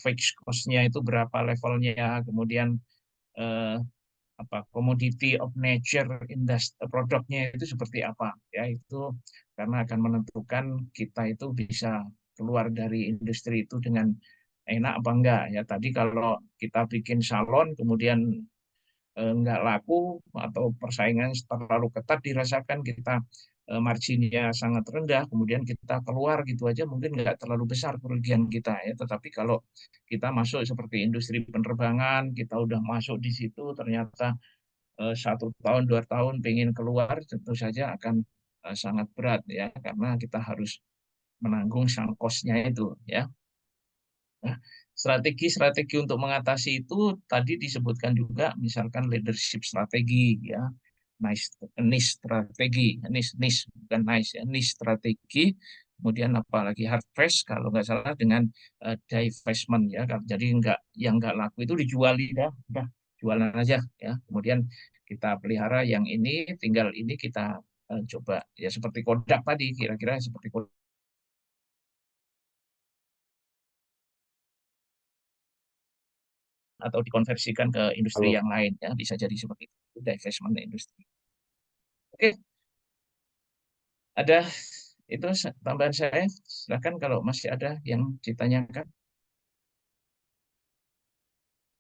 fixed cost-nya itu berapa levelnya, kemudian commodity of nature produknya itu seperti apa ya, itu karena akan menentukan kita itu bisa keluar dari industri itu dengan enak apa enggak ya. Tadi kalau kita bikin salon kemudian enggak laku atau persaingan terlalu ketat dirasakan, kita marginnya sangat rendah, kemudian kita keluar gitu aja mungkin nggak terlalu besar kerugian kita ya. Tetapi kalau kita masuk seperti industri penerbangan, kita udah masuk di situ ternyata 1 tahun 2 tahun pengen keluar, tentu saja akan sangat berat ya, karena kita harus menanggung sang cost-nya itu ya. Nah, strategi-strategi untuk mengatasi itu tadi disebutkan juga, misalkan leadership strategi ya, niche strategi, niche bukan nice ya, niche strategi, kemudian apalagi harvest kalau nggak salah dengan divestment ya, jadi yang nggak laku itu dijual, udah jualan aja ya, kemudian kita pelihara yang ini, tinggal ini kita coba ya seperti Kodak tadi, kira-kira seperti Kodak atau dikonversikan ke industri yang lain ya, bisa jadi seperti itu, divestment industri. Oke, ada itu tambahan saya, silakan kalau masih ada yang ditanyakan.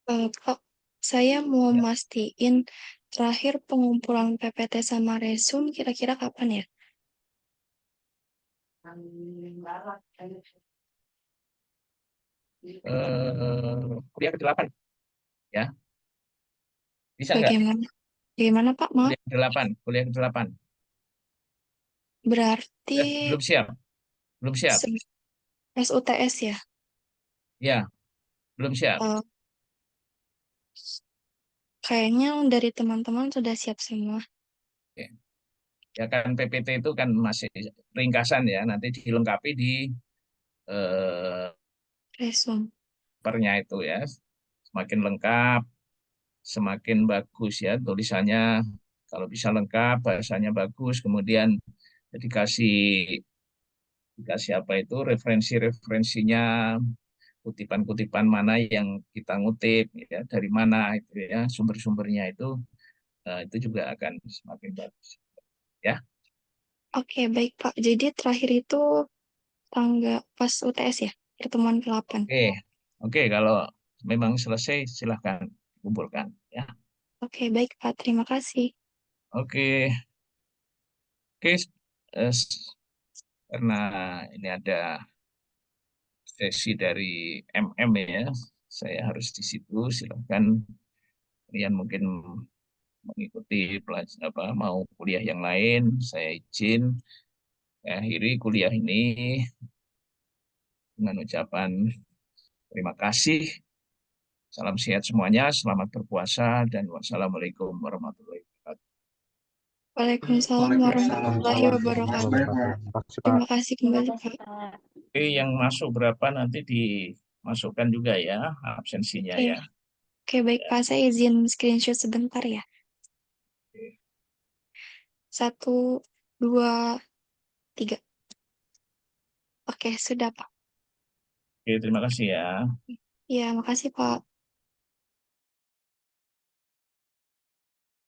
Pak, saya mau mastiin terakhir pengumpulan PPT sama resume kira-kira kapan ya?
Kuliah ke-8. Ya, bisa nggak?
Bagaimana? Bagaimana Pak? Maaf,
Kuliah ke-8.
berarti
Belum siap, belum siap.
SUTS ya?
Ya, belum siap.
Eh, Kayaknya dari teman-teman sudah siap semua.
Oke. Ya kan PPT itu kan masih ringkasan ya, nanti dilengkapi di
Resume.
pernya itu ya. Semakin lengkap, semakin bagus ya tulisannya. Kalau bisa lengkap, bahasanya bagus, kemudian dikasih dikasih apa itu referensi-referensinya, kutipan-kutipan mana yang kita ngutip ya, dari mana itu ya, sumber-sumbernya itu juga akan semakin bagus ya.
Oke, baik Pak. Jadi terakhir itu tanggal pas UTS ya? Pertemuan ke-8.
Oke, oke kalau memang selesai silahkan kumpulkan ya.
Oke, baik Pak. Terima kasih.
Oke, oke, eh, karena ini ada sesi dari MM ya, saya harus di situ. Silahkan kalian mungkin mengikuti mau kuliah yang lain. Saya izin akhiri kuliah ini dengan ucapan terima kasih. Salam sehat semuanya, selamat berpuasa, dan wassalamualaikum warahmatullahi wabarakatuh.
Waalaikumsalam warahmatullahi wabarakatuh.
Terima kasih, Pak.
Terima kasih kembali Pak.
Oke, yang masuk berapa nanti dimasukkan juga ya absensinya
Oke,
ya.
oke baik Pak. Saya izin screenshot sebentar ya. 1, 2, 3. Oke, sudah Pak.
Oke, terima kasih ya.
Ya, makasih Pak.